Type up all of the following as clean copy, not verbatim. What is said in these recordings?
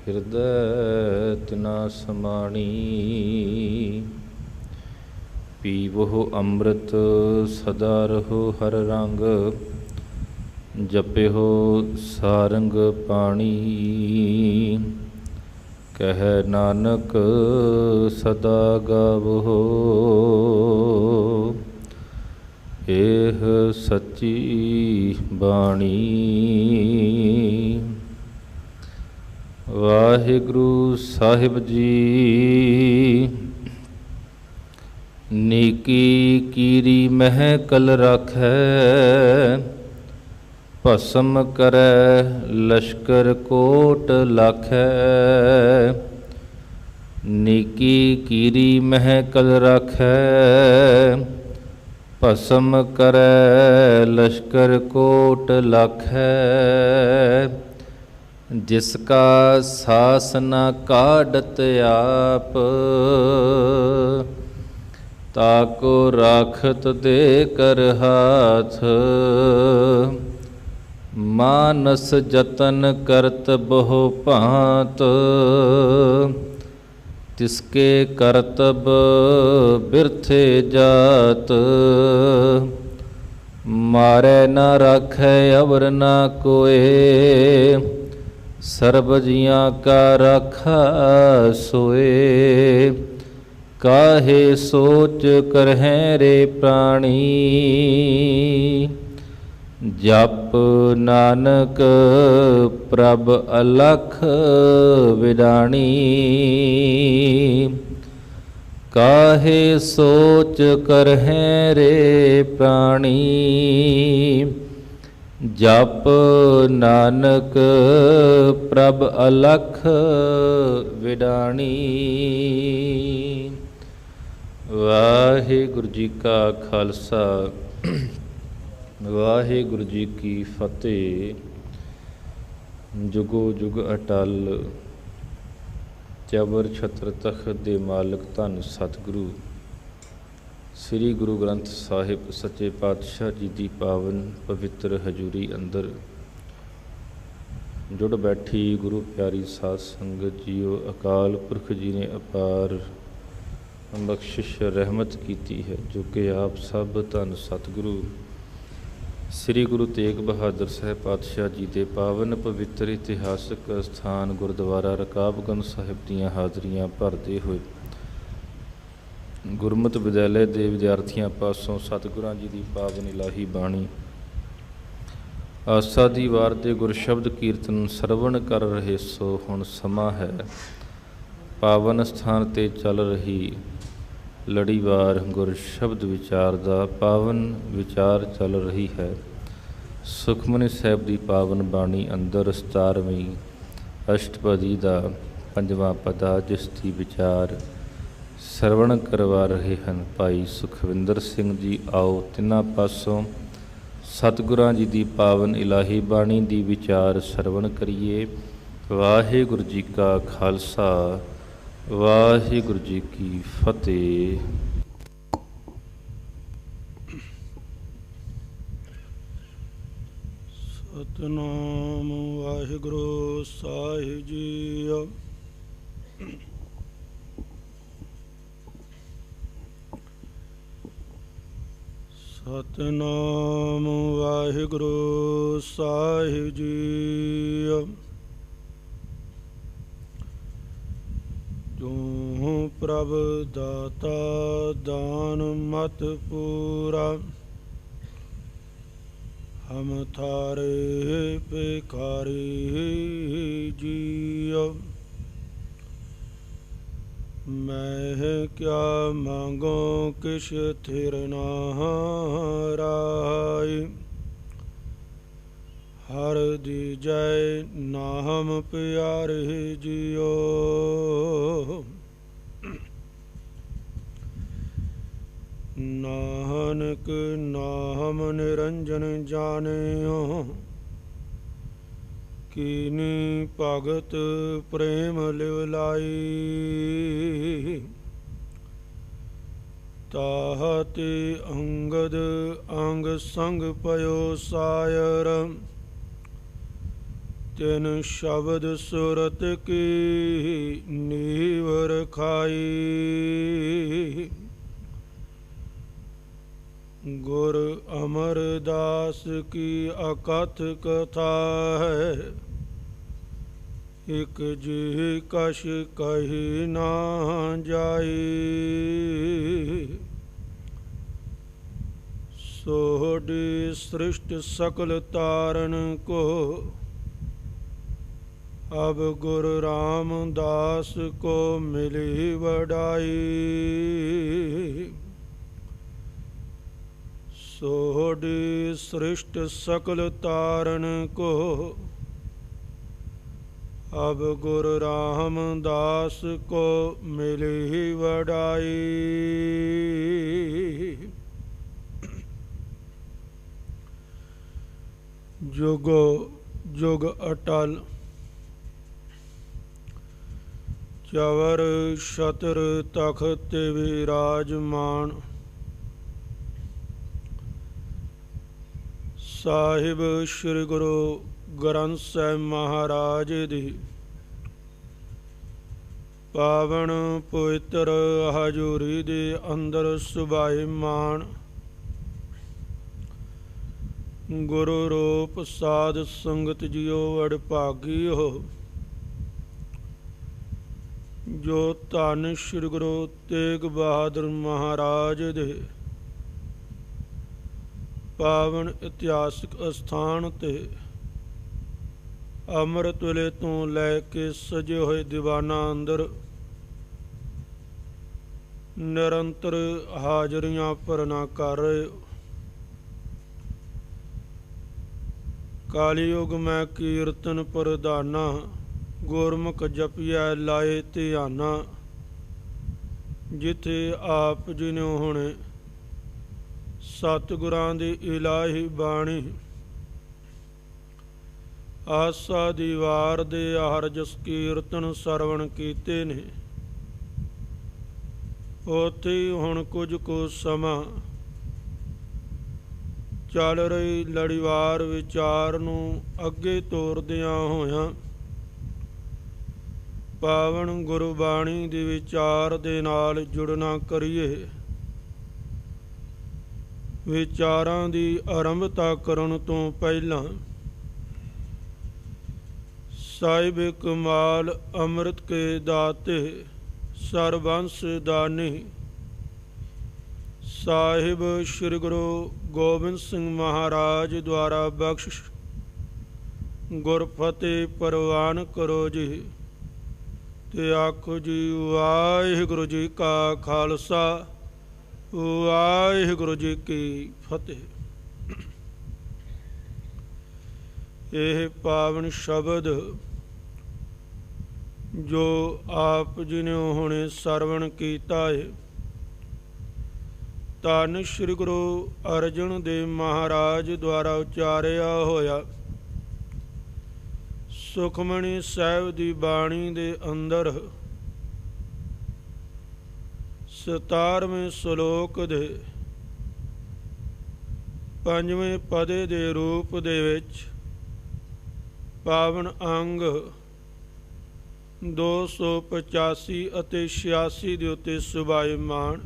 ਹਿਰਦੈ ਤਿਨਾ ਸਮਾਣੀ। ਪੀਵਹੁ ਅੰਮ੍ਰਿਤ ਸਦਾ ਰਹੋ ਹਰ ਰੰਗ, ਜਪਿਹੁ ਸਾਰੰਗ ਪਾਣੀ। ਕਹਿ ਨਾਨਕ ਸਦਾ ਗਾਵਹੁ, ਏਹ ਸੱਚੀ ਬਾਣੀ। ਵਾਹਿਗੁਰੂ ਸਾਹਿਬ ਜੀ। ਨੀਕੀ ਕੀਰੀ ਮਹਿ ਕਲ ਰਾਖੈ, ਭਸਮ ਕਰੈ ਲਸ਼ਕਰ ਕੋਟ ਲਾਖੈ। ਨੀਕੀ ਕੀਰੀ ਮਹਿ ਕਲ ਰਾਖੈ, ਭਸਮ ਕਰੈ ਲਸ਼ਕਰ ਕੋਟ ਲਾਖੈ। ਜਿਸ ਕਾ ਸਾਸ ਨ ਕਾਢਤ ਆਪ, ਤਾਕੋ ਰਾਖਤ ਦੇ ਕਰ ਹਾਥ। ਮਾਨਸ ਜਤਨ ਕਰਤ ਬਹੁ ਭਾਂਤ, ਤਿਸਕੇ ਕਰਤਬ ਬਿਰਥੇ ਜਾਤ। ਮਾਰੈ ਨ ਰਾਖੈ ਅਵਰ ਨ ਕੋਇ, ਸਰਬ ਜੀਆਂ ਕਾ ਰਾਖਾ ਸੋਏ। ਕਾਹੇ ਸੋਚ ਕਰਹਿ ਰੇ ਪ੍ਰਾਣੀ, ਜਪ ਨਾਨਕ ਪ੍ਰਭ ਅਲਖ ਵਿਡਾਣੀ। ਕਾਹੇ ਸੋਚ ਕਰਹਿ ਰੇ ਪ੍ਰਾਣੀ, ਜਪ ਨਾਨਕ ਪ੍ਰਭ ਅਲਖ ਵਿਡਾਣੀ। ਵਾਹਿਗੁਰੂ ਜੀ ਕਾ ਖਾਲਸਾ, ਵਾਹਿਗੁਰੂ ਜੀ ਕੀ ਫਤਿਹ। ਜੁਗੋ ਜੁਗ ਅਟਲ, ਜਬਰ ਛਤਰ ਤਖਤ ਦੇ ਮਾਲਕ ਧੰਨ ਸਤਿਗੁਰੂ ਸ੍ਰੀ ਗੁਰੂ ਗ੍ਰੰਥ ਸਾਹਿਬ ਸੱਚੇ ਪਾਤਸ਼ਾਹ ਜੀ ਦੀ ਪਾਵਨ ਪਵਿੱਤਰ ਹਜ਼ੂਰੀ ਅੰਦਰ ਜੁੜ ਬੈਠੀ ਗੁਰੂ ਪਿਆਰੀ ਸਾਧ ਸੰਗਤ ਜੀਓ, ਅਕਾਲ ਪੁਰਖ ਜੀ ਨੇ ਅਪਾਰ ਬਖਸ਼ਿਸ਼ ਰਹਿਮਤ ਕੀਤੀ ਹੈ, ਜੋ ਕਿ ਆਪ ਸਭ ਧੰਨ ਸਤਿਗੁਰੂ ਸ੍ਰੀ ਗੁਰੂ ਤੇਗ ਬਹਾਦਰ ਸਾਹਿਬ ਪਾਤਸ਼ਾਹ ਜੀ ਦੇ ਪਾਵਨ ਪਵਿੱਤਰ ਇਤਿਹਾਸਕ ਸਥਾਨ ਗੁਰਦੁਆਰਾ ਰਕਾਬਗੰਜ ਸਾਹਿਬ ਦੀਆਂ ਹਾਜ਼ਰੀਆਂ ਭਰਦੇ ਹੋਏ ਗੁਰਮਤਿ ਵਿਦਿਆਲੇ ਦੇ ਵਿਦਿਆਰਥੀਆਂ ਪਾਸੋਂ ਸਤਿਗੁਰਾਂ ਜੀ ਦੀ ਪਾਵਨ ਇਲਾਹੀ ਬਾਣੀ ਆਸਾ ਦੀ ਵਾਰ ਦੇ ਗੁਰ ਸ਼ਬਦ ਕੀਰਤਨ ਸਰਵਣ ਕਰ ਰਹੇ ਸੋ ਹੁਣ ਸਮਾਂ ਹੈ। ਪਾਵਨ ਸਥਾਨ 'ਤੇ ਚੱਲ ਰਹੀ ਲੜੀਵਾਰ ਗੁਰ ਸ਼ਬਦ ਵਿਚਾਰ ਦਾ ਪਾਵਨ ਵਿਚਾਰ ਚੱਲ ਰਹੀ ਹੈ। ਸੁਖਮਨੀ ਸਾਹਿਬ ਦੀ ਪਾਵਨ ਬਾਣੀ ਅੰਦਰ 17ਵੀਂ ਅਸ਼ਟਪਦੀ ਦਾ 5ਵਾਂ ਪਦਾ, ਜਿਸ ਦੀ ਵਿਚਾਰ ਸਰਵਣ ਕਰਵਾ ਰਹੇ ਹਨ ਭਾਈ ਸੁਖਵਿੰਦਰ ਸਿੰਘ ਜੀ। ਆਓ ਤਿੰਨਾਂ ਪਾਸੋਂ ਸਤਿਗੁਰਾਂ ਜੀ ਦੀ ਪਾਵਨ ਇਲਾਹੀ ਬਾਣੀ ਦੀ ਵਿਚਾਰ ਸਰਵਣ ਕਰੀਏ। ਵਾਹਿਗੁਰੂ ਜੀ ਕਾ ਖਾਲਸਾ, ਵਾਹਿਗੁਰੂ ਜੀ ਕੀ ਫਤਿਹ। ਸਤਿਨਾਮ ਵਾਹਿਗੁਰੂ ਸਾਹਿਬ ਜੀਓ। ਸਤਿਨਾਮ ਵਾਹਿਗੁਰੂ ਸਾਹਿਬ ਜੀਓ। ਤੂੰ ਪ੍ਰਭ ਦਾਤਾ ਦਾਨ ਮਤ ਪੂਰਾ, ਹਮ ਥਾਰੇ ਭਿਖਾਰੀ ਜੀਓ। ਮੈਂ ਕਿਆ ਮੰਗੋ ਕਿਛ ਥਿਰ ਨਾ ਰਾਈ, ਹਰ ਦੀਜੈ ਨਾਮ ਪਿਆਰੇ ਜੀਓ। ਨਾਨਕ ਨਾਮ ਨਿਰੰਜਨ ਜਾਣਿਓ, ਕੀਨੀ ਭਗਤ ਪ੍ਰੇਮ ਲਿਵ ਲਾਈ। ਤਾਹਤੇ ਅੰਗਦ ਅੰਗ ਸੰਗ ਪਇਓ ਸਾਇਰ, ਤਿਨ ਸ਼ਬਦ ਸੁਰਤ ਕੀ ਨੀਵ ਰਖਾਈ। ਗੁਰ ਅਮਰਦਾਸ ਕੀ ਅਕਥ ਕਥਾ ਹੈ, ਇਕ ਜੀ ਕਛ ਕਹੀ ਨਾ ਜਾਈ। सोहडी सृष्ट सकल तारण को, अब गुरु रामदास को मिली वडाई। सोहडी सृष्ट सकल तारण को, अब गुरु रामदास को मिली वडाई। जुगो जुग अटल, चवर छतर तख्त विराजमान। साहिब श्री गुरु ग्रंथ साहिब महाराज दी पावन पवित्र हजूरी दे अंदर सुभाईमान। गुरु रूप साध संगत जियो वडभागी हो, जो धन श्री गुरु तेग बहादुर महाराज दे पावन इतिहासिक अस्थान ते अमृत वेले तो लैके सजे हुए दीवाना अंदर निरंतर हाजरियां भरना कर रहे हो। कालीयुग मैं कीर्तन प्रधाना, गुरमुख जपिया लाए ध्याना। जिथे आप जी ने हुणे सतगुरां दी इलाही बाणी, आसा दी वार दे हर जस कीर्तन सरवण कीते ने। उथे हुण कुछ को समा चल रही लड़ीवार विचार नूं अगे तोरदियां होयां पावन गुरबाणी दे विचार दे नाल जुड़ना करिए। विचारां दी आरंभता करन तों पहलां साहिब कमाल अमृत के दाते सरबंस दानी साहिब श्री गुरु गोबिंद सिंह महाराज द्वारा बख्शिश गुरफतेह परवान करो जी। ते आखो जी वाहिगुरु जी का खालसा वाहिगुरु जी की फतेह। यह पावन शब्द जो आप जी ने हुणे सरवण कीता है, धन श्री गुरु अर्जन देव महाराज द्वारा उचारिया होया सुखमणी साहिब दी बाणी दे अंदर 17वें श्लोक दे 5वें पदे दे रूप दे विच पावन अंग 285 ਅਤੇ 86 ਦੇ ਉੱਤੇ ਸੁਭਾਈਮਾਨ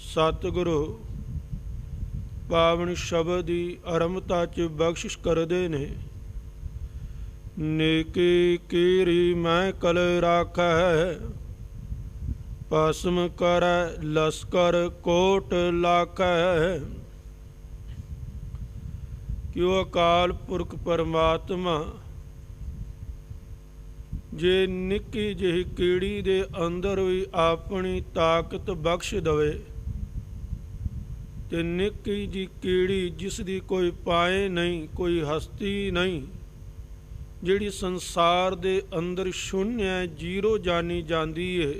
सतगुरु पावन शब्द की आरंभता च बख्शिश करते ने। नेकी कीरी मैं कल राख है, भस्म कर लश्कर कोट लाख है। क्यों अकाल पुरख परमात्मा जे निक्की जिही कीड़ी दे अंदर भी अपनी ताकत बख्श दवे, ते निक्की जी कीड़ी जिसदी कोई पाए नहीं, कोई हस्ती नहीं, जिहड़ी संसार दे अंदर शून्य जीरो जानी जाती है,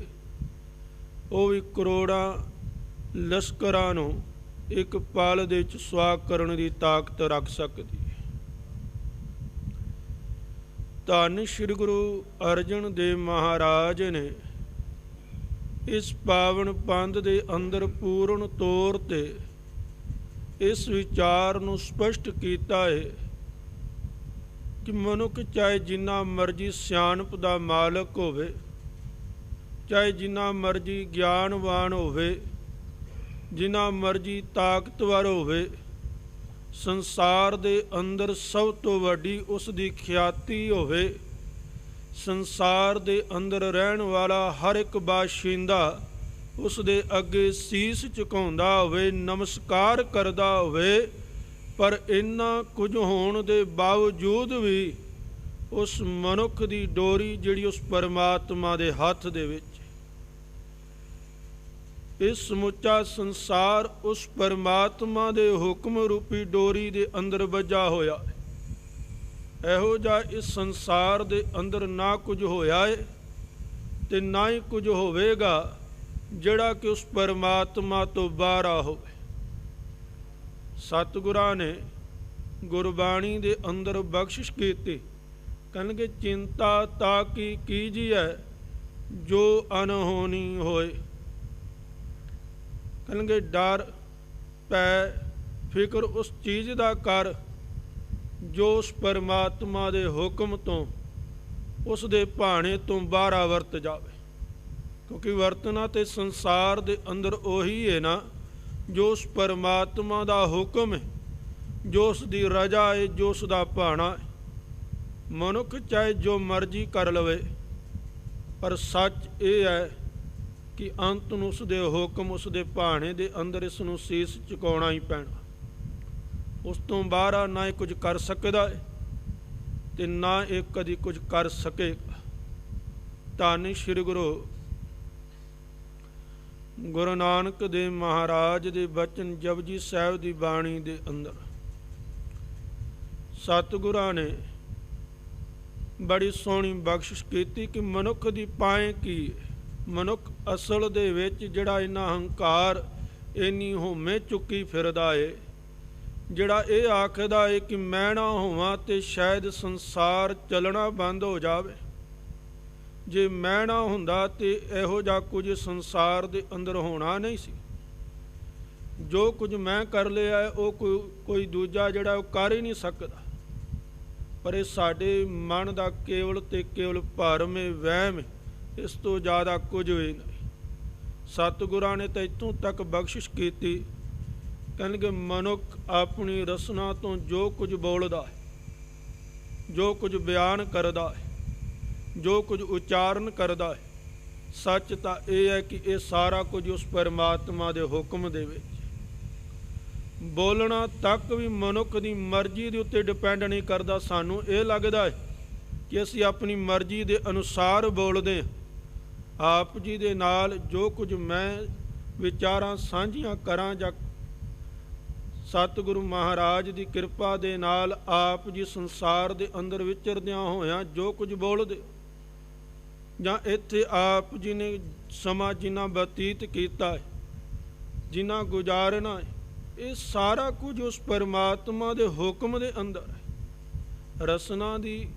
वो भी करोड़ां लश्करां नूं एक पल दे विच सुआह करन दी ताकत रख सकदी है। धन श्री गुरु अर्जन देव महाराज ने इस पावन पंथ दे अंदर पूर्ण तौर ते इस विचार नूं स्पष्ट कीता है ਕਿ ਮਨੁੱਖ ਚਾਹੇ ਜਿੰਨਾ ਮਰਜ਼ੀ ਸਿਆਣਪ ਦਾ ਮਾਲਕ ਹੋਵੇ, ਚਾਹੇ ਜਿੰਨਾ ਮਰਜ਼ੀ ਗਿਆਨਵਾਨ ਹੋਵੇ, ਜਿੰਨਾ ਮਰਜ਼ੀ ਤਾਕਤਵਰ ਹੋਵੇ, ਸੰਸਾਰ ਦੇ ਅੰਦਰ ਸਭ ਤੋਂ ਵੱਡੀ ਉਸ ਦੀ ਖਿਆਤੀ ਹੋਵੇ, ਸੰਸਾਰ ਦੇ ਅੰਦਰ ਰਹਿਣ ਵਾਲਾ ਹਰ ਇੱਕ ਬਾਸ਼ਿੰਦਾ ਉਸ ਦੇ ਅੱਗੇ ਸੀਸ ਝੁਕਾਉਂਦਾ ਹੋਵੇ, ਨਮਸਕਾਰ ਕਰਦਾ ਹੋਵੇ, ਪਰ ਇੰਨਾ ਕੁਝ ਹੋਣ ਦੇ ਬਾਵਜੂਦ ਵੀ ਉਸ ਮਨੁੱਖ ਦੀ ਡੋਰੀ ਜਿਹੜੀ ਉਸ ਪਰਮਾਤਮਾ ਦੇ ਹੱਥ ਦੇ ਵਿੱਚ, ਇਹ ਸਮੁੱਚਾ ਸੰਸਾਰ ਉਸ ਪਰਮਾਤਮਾ ਦੇ ਹੁਕਮ ਰੂਪੀ ਡੋਰੀ ਦੇ ਅੰਦਰ ਵੱਜਾ ਹੋਇਆ ਹੈ। ਇਹੋ ਜਿਹਾ ਇਸ ਸੰਸਾਰ ਦੇ ਅੰਦਰ ਨਾ ਕੁਝ ਹੋਇਆ ਹੈ ਤੇ ਨਾ ਹੀ ਕੁਝ ਹੋਵੇਗਾ ਜਿਹੜਾ ਕਿ ਉਸ ਪਰਮਾਤਮਾ ਤੋਂ ਬਾਹਰ ਹੋਵੇ। ਸਤਿਗੁਰਾਂ ਨੇ ਗੁਰਬਾਣੀ ਦੇ ਅੰਦਰ ਬਖਸ਼ਿਸ਼ ਕੀਤੀ, ਕਹਿੰਦੇ ਚਿੰਤਾ ਤਾ ਕੀ ਕੀਜੀਐ ਜੋ ਅਨਹੋਣੀ ਹੋਏ। ਕਹਿੰਦੇ ਡਰ ਭੈ ਫਿਕਰ ਉਸ ਚੀਜ਼ ਦਾ ਕਰ ਜੋ ਉਸ ਪਰਮਾਤਮਾ ਦੇ ਹੁਕਮ ਤੋਂ, ਉਸ ਦੇ ਭਾਣੇ ਤੋਂ ਬਾਹਰ ਵਰਤ ਜਾਵੇ। ਕਿਉਂਕਿ ਵਰਤਣਾ ਤੇ ਸੰਸਾਰ ਦੇ ਅੰਦਰ ਉਹੀ ਹੈ ਨਾ ਜੋ ਉਸ ਪਰਮਾਤਮਾ ਦਾ ਹੁਕਮ ਹੈ, ਜੋ ਉਸ ਦੀ ਰਜ਼ਾ ਹੈ, ਜੋ ਉਸ ਦਾ ਭਾਣਾ ਹੈ। ਮਨੁੱਖ ਚਾਹੇ ਜੋ ਮਰਜ਼ੀ ਕਰ ਲਵੇ, ਪਰ ਸੱਚ ਇਹ ਹੈ ਕਿ ਅੰਤ ਨੂੰ ਉਸ ਦੇ ਹੁਕਮ, ਉਸ ਦੇ ਭਾਣੇ ਦੇ ਅੰਦਰ ਇਸ ਨੂੰ ਸੀਸ ਝੁਕਾਉਣਾ ਹੀ ਪੈਣਾ। ਉਸ ਤੋਂ ਬਾਹਰ ਨਾ ਇਹ ਕੁਝ ਕਰ ਸਕਦਾ ਹੈ ਤੇ ਨਾ ਇਹ ਕਦੀ ਕੁਝ ਕਰ ਸਕੇਗਾ। ਧੰਨ ਸ਼੍ਰੀ ਗੁਰੂ ਨਾਨਕ ਦੇਵ ਮਹਾਰਾਜ ਦੇ ਬਚਨ ਜਪਜੀ ਸਾਹਿਬ ਦੀ ਬਾਣੀ ਦੇ ਅੰਦਰ ਸਤਿਗੁਰਾਂ ਨੇ ਬੜੀ ਸੋਹਣੀ ਬਖਸ਼ਿਸ਼ ਕੀਤੀ ਕਿ ਮਨੁੱਖ ਦੀ ਪਾਏ ਕੀ ਹੈ। ਮਨੁੱਖ ਅਸਲ ਦੇ ਵਿੱਚ ਜਿਹੜਾ ਇੰਨਾ ਹੰਕਾਰ, ਇੰਨੀ ਹਉਮੈ ਚੁੱਕੀ ਫਿਰਦਾ ਏ, ਜਿਹੜਾ ਇਹ ਆਖਦਾ ਏ ਕਿ ਮੈਂ ਨਾ ਹੋਵਾਂ ਤੇ ਸ਼ਾਇਦ ਸੰਸਾਰ ਚੱਲਣਾ ਬੰਦ ਹੋ ਜਾਵੇ। ਜੇ ਮੈਂ ਨਾ ਹੁੰਦਾ ਤੇ ਇਹੋ ਜਿਹਾ ਕੁਝ ਸੰਸਾਰ ਦੇ ਅੰਦਰ ਹੋਣਾ ਨਹੀਂ ਸੀ। ਜੋ ਕੁਝ ਮੈਂ ਕਰ ਲਿਆ ਉਹ ਕੋਈ ਦੂਜਾ ਜਿਹੜਾ ਉਹ ਕਰ ਹੀ ਨਹੀਂ ਸਕਦਾ। ਪਰ ਇਹ ਸਾਡੇ ਮਨ ਦਾ ਕੇਵਲ ਤੇ ਕੇਵਲ ਭਰਮ ਹੈ, ਵਹਿਮ ਹੈ, ਇਸ ਤੋਂ ਜ਼ਿਆਦਾ ਕੁਝ ਵੀ ਨਹੀਂ। ਸਤਿਗੁਰਾਂ ਨੇ ਤਾਂ ਇੱਥੋਂ ਤੱਕ ਬਖਸ਼ਿਸ਼ ਕੀਤੀ, ਕਹਿੰਦੇ ਮਨੁੱਖ ਆਪਣੀ ਰਸਨਾ ਤੋਂ ਜੋ ਕੁਝ ਬੋਲਦਾ ਹੈ, ਜੋ ਕੁਝ ਬਿਆਨ ਕਰਦਾ ਹੈ, ਜੋ ਕੁਝ ਉਚਾਰਨ ਕਰਦਾ ਹੈ, ਸੱਚ ਤਾਂ ਇਹ ਹੈ ਕਿ ਇਹ ਸਾਰਾ ਕੁਝ ਉਸ ਪਰਮਾਤਮਾ ਦੇ ਹੁਕਮ ਦੇ ਵਿੱਚ। ਬੋਲਣਾ ਤੱਕ ਵੀ ਮਨੁੱਖ ਦੀ ਮਰਜ਼ੀ ਦੇ ਉੱਤੇ ਡਿਪੈਂਡ ਨਹੀਂ ਕਰਦਾ। ਸਾਨੂੰ ਇਹ ਲੱਗਦਾ ਹੈ ਕਿ ਅਸੀਂ ਆਪਣੀ ਮਰਜ਼ੀ ਦੇ ਅਨੁਸਾਰ ਬੋਲਦੇ ਹਾਂ। ਆਪ ਜੀ ਦੇ ਨਾਲ ਜੋ ਕੁਝ ਮੈਂ ਵਿਚਾਰਾਂ ਸਾਂਝੀਆਂ ਕਰਾਂ ਜਾਂ ਸਤਿਗੁਰੂ ਮਹਾਰਾਜ ਦੀ ਕਿਰਪਾ ਦੇ ਨਾਲ ਆਪ ਜੀ ਸੰਸਾਰ ਦੇ ਅੰਦਰ ਵਿਚਰਦਿਆਂ ਹੋਇਆਂ ਜੋ ਕੁਝ ਬੋਲਦੇ, ਜਾਂ ਇੱਥੇ ਆਪ ਜੀ ਨੇ ਸਮਾਂ ਜਿੰਨਾ ਬਤੀਤ ਕੀਤਾ ਹੈ, ਜਿੰਨਾ ਗੁਜ਼ਾਰਨਾ ਹੈ, ਇਹ ਸਾਰਾ ਕੁਝ ਉਸ ਪਰਮਾਤਮਾ ਦੇ ਹੁਕਮ ਦੇ ਅੰਦਰ ਹੈ। ਰਸਨਾ ਦੀ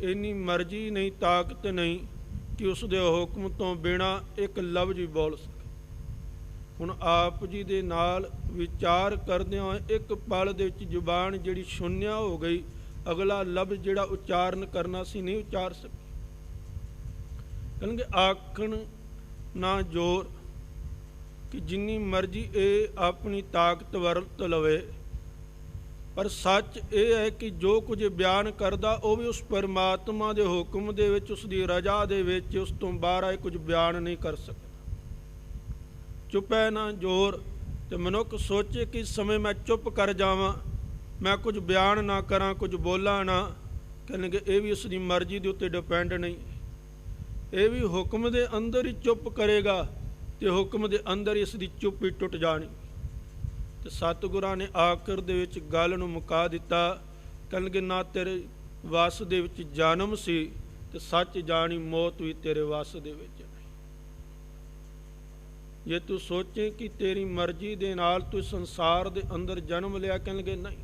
ਇੰਨੀ ਮਰਜ਼ੀ ਨਹੀਂ, ਤਾਕਤ ਨਹੀਂ ਕਿ ਉਸ ਦੇ ਹੁਕਮ ਤੋਂ ਬਿਨਾਂ ਇੱਕ ਲਫ਼ਜ਼ ਵੀ ਬੋਲ ਸਕੇ। ਹੁਣ ਆਪ ਜੀ ਦੇ ਨਾਲ ਵਿਚਾਰ ਕਰਦਿਆਂ ਹੋਏ ਇੱਕ ਪਲ ਦੇ ਵਿੱਚ ਜ਼ੁਬਾਨ ਜਿਹੜੀ ਸ਼ੂਨਿਆ ਹੋ ਗਈ, ਅਗਲਾ ਲਫ਼ਜ਼ ਜਿਹੜਾ ਉਚਾਰਨ ਕਰਨਾ ਸੀ ਨਹੀਂ ਉਚਾਰ ਸਕੇ। ਕਹਿੰਦੇ ਆਖਣ ਨਾ ਜ਼ੋਰ ਕਿ ਜਿੰਨੀ ਮਰਜ਼ੀ ਇਹ ਆਪਣੀ ਤਾਕਤ ਵਰਤ ਲਵੇ, ਪਰ ਸੱਚ ਇਹ ਹੈ ਕਿ ਜੋ ਕੁਝ ਬਿਆਨ ਕਰਦਾ ਉਹ ਵੀ ਉਸ ਪਰਮਾਤਮਾ ਦੇ ਹੁਕਮ ਦੇ ਵਿੱਚ, ਉਸ ਦੀ ਰਜ਼ਾ ਦੇ ਵਿੱਚ, ਉਸ ਤੋਂ ਬਾਹਰ ਆਏ ਕੁਝ ਬਿਆਨ ਨਹੀਂ ਕਰ ਸਕਦਾ। ਚੁੱਪੈ ਨਾ ਜ਼ੋਰ। ਤੇ ਮਨੁੱਖ ਸੋਚੇ ਕਿ ਇਸ ਸਮੇਂ ਮੈਂ ਚੁੱਪ ਕਰ ਜਾਵਾਂ, ਮੈਂ ਕੁਝ ਬਿਆਨ ਨਾ ਕਰਾਂ, ਕੁਝ ਬੋਲਾਂ ਨਾ, ਕਹਿੰਦੇ ਇਹ ਵੀ ਉਸ ਦੀ ਮਰਜ਼ੀ ਦੇ ਉੱਤੇ ਡਿਪੈਂਡ ਨਹੀਂ। ਇਹ ਵੀ ਹੁਕਮ ਦੇ ਅੰਦਰ ਹੀ ਚੁੱਪ ਕਰੇਗਾ ਤੇ ਹੁਕਮ ਦੇ ਅੰਦਰ ਇਸ ਦੀ ਚੁੱਪ ਹੀ ਟੁੱਟ ਜਾਣੀ। ਤੇ ਸਤਿਗੁਰਾਂ ਨੇ ਆਖਰ ਦੇ ਵਿੱਚ ਗੱਲ ਨੂੰ ਮੁਕਾ ਦਿੱਤਾ, ਕਹਿੰਦੇ ਨਾ ਤੇਰੇ ਵਸ ਦੇ ਵਿੱਚ ਜਨਮ ਸੀ ਤੇ ਸੱਚ ਜਾਣੀ ਮੌਤ ਵੀ ਤੇਰੇ ਵਸ ਦੇ ਵਿੱਚ ਨਹੀਂ। ਜੇ ਤੂੰ ਸੋਚੇ ਕਿ ਤੇਰੀ ਮਰਜ਼ੀ ਦੇ ਨਾਲ ਤੂੰ ਸੰਸਾਰ ਦੇ ਅੰਦਰ ਜਨਮ ਲਿਆ, ਕਹਿੰਦੇ ਨਹੀਂ,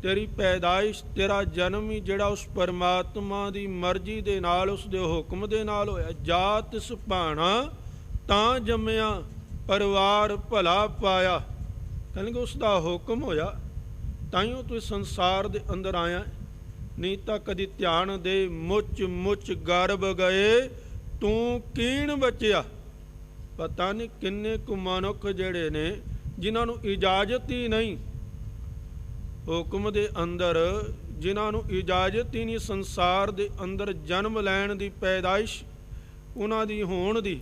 ਤੇਰੀ ਪੈਦਾਇਸ਼, ਤੇਰਾ ਜਨਮ ਹੀ ਜਿਹੜਾ ਉਸ ਪਰਮਾਤਮਾ ਦੀ ਮਰਜ਼ੀ ਦੇ ਨਾਲ, ਉਸ ਦੇ ਹੁਕਮ ਦੇ ਨਾਲ ਹੋਇਆ। ਜਾਤ ਸੁਭਾਣਾ ਤਾਂ ਜੰਮਿਆ, ਪਰਿਵਾਰ ਭਲਾ ਪਾਇਆ। ਕਹਿੰਦੇ ਉਸ ਦਾ ਹੁਕਮ ਹੋਇਆ ਤਾਈਓ ਤੂੰ ਸੰਸਾਰ ਦੇ ਅੰਦਰ ਆਇਆ, ਨਹੀਂ ਤਾਂ ਕਦੀ ਧਿਆਨ ਦੇ ਮੁੱਚ ਮੁੱਚ ਗਰਭ ਗਏ ਤੂੰ ਕੀਣ ਬਚਿਆ। ਪਤਾ ਨਹੀਂ ਕਿੰਨੇ ਕੁ ਮਨੁੱਖ ਜਿਹੜੇ ਨੇ ਜਿਨ੍ਹਾਂ ਨੂੰ ਇਜਾਜ਼ਤ ਹੀ ਨਹੀਂ, ਹੁਕਮ ਦੇ ਅੰਦਰ ਜਿਨ੍ਹਾਂ ਨੂੰ ਇਜਾਜ਼ਤ ਹੀ ਨਹੀਂ ਸੰਸਾਰ ਦੇ ਅੰਦਰ ਜਨਮ ਲੈਣ ਦੀ, ਪੈਦਾਇਸ਼ ਉਹਨਾਂ ਦੀ ਹੋਣ ਦੀ,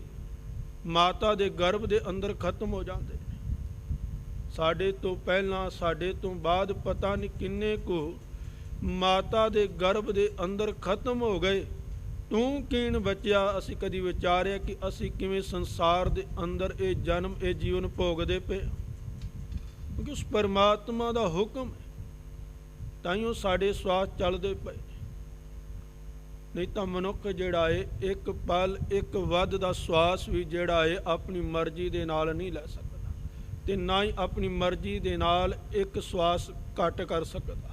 ਮਾਤਾ ਦੇ ਗਰਭ ਦੇ ਅੰਦਰ ਖਤਮ ਹੋ ਜਾਂਦੇ ਨੇ। ਸਾਡੇ ਤੋਂ ਪਹਿਲਾਂ ਸਾਡੇ ਤੋਂ ਬਾਅਦ ਪਤਾ ਨਹੀਂ ਕਿੰਨੇ ਕੁ ਮਾਤਾ ਦੇ ਗਰਭ ਦੇ ਅੰਦਰ ਖਤਮ ਹੋ ਗਏ। ਤੂੰ ਕੀਣ ਬਚਿਆ। ਅਸੀਂ ਕਦੀ ਵਿਚਾਰਿਆ ਕਿ ਅਸੀਂ ਕਿਵੇਂ ਸੰਸਾਰ ਦੇ ਅੰਦਰ ਇਹ ਜਨਮ, ਇਹ ਜੀਵਨ ਭੋਗਦੇ ਪਏ, ਕਿਉਂਕਿ ਉਸ ਪਰਮਾਤਮਾ ਦਾ ਹੁਕਮ ਹੈ, ਤਾਈਓ ਸਾਡੇ ਸਵਾਸ ਚੱਲਦੇ ਪਏ। ਨਹੀਂ ਤਾਂ ਮਨੁੱਖ ਜਿਹੜਾ ਏ ਇੱਕ ਪਲ ਇੱਕ ਵੱਧ ਦਾ ਸਵਾਸ ਵੀ ਜਿਹੜਾ ਏ ਆਪਣੀ ਮਰਜ਼ੀ ਦੇ ਨਾਲ ਨਹੀਂ ਲੈ ਸਕਦਾ, ਤੇ ਨਾ ਹੀ ਆਪਣੀ ਮਰਜ਼ੀ ਦੇ ਨਾਲ ਇੱਕ ਸਵਾਸ ਘੱਟ ਕਰ ਸਕਦਾ।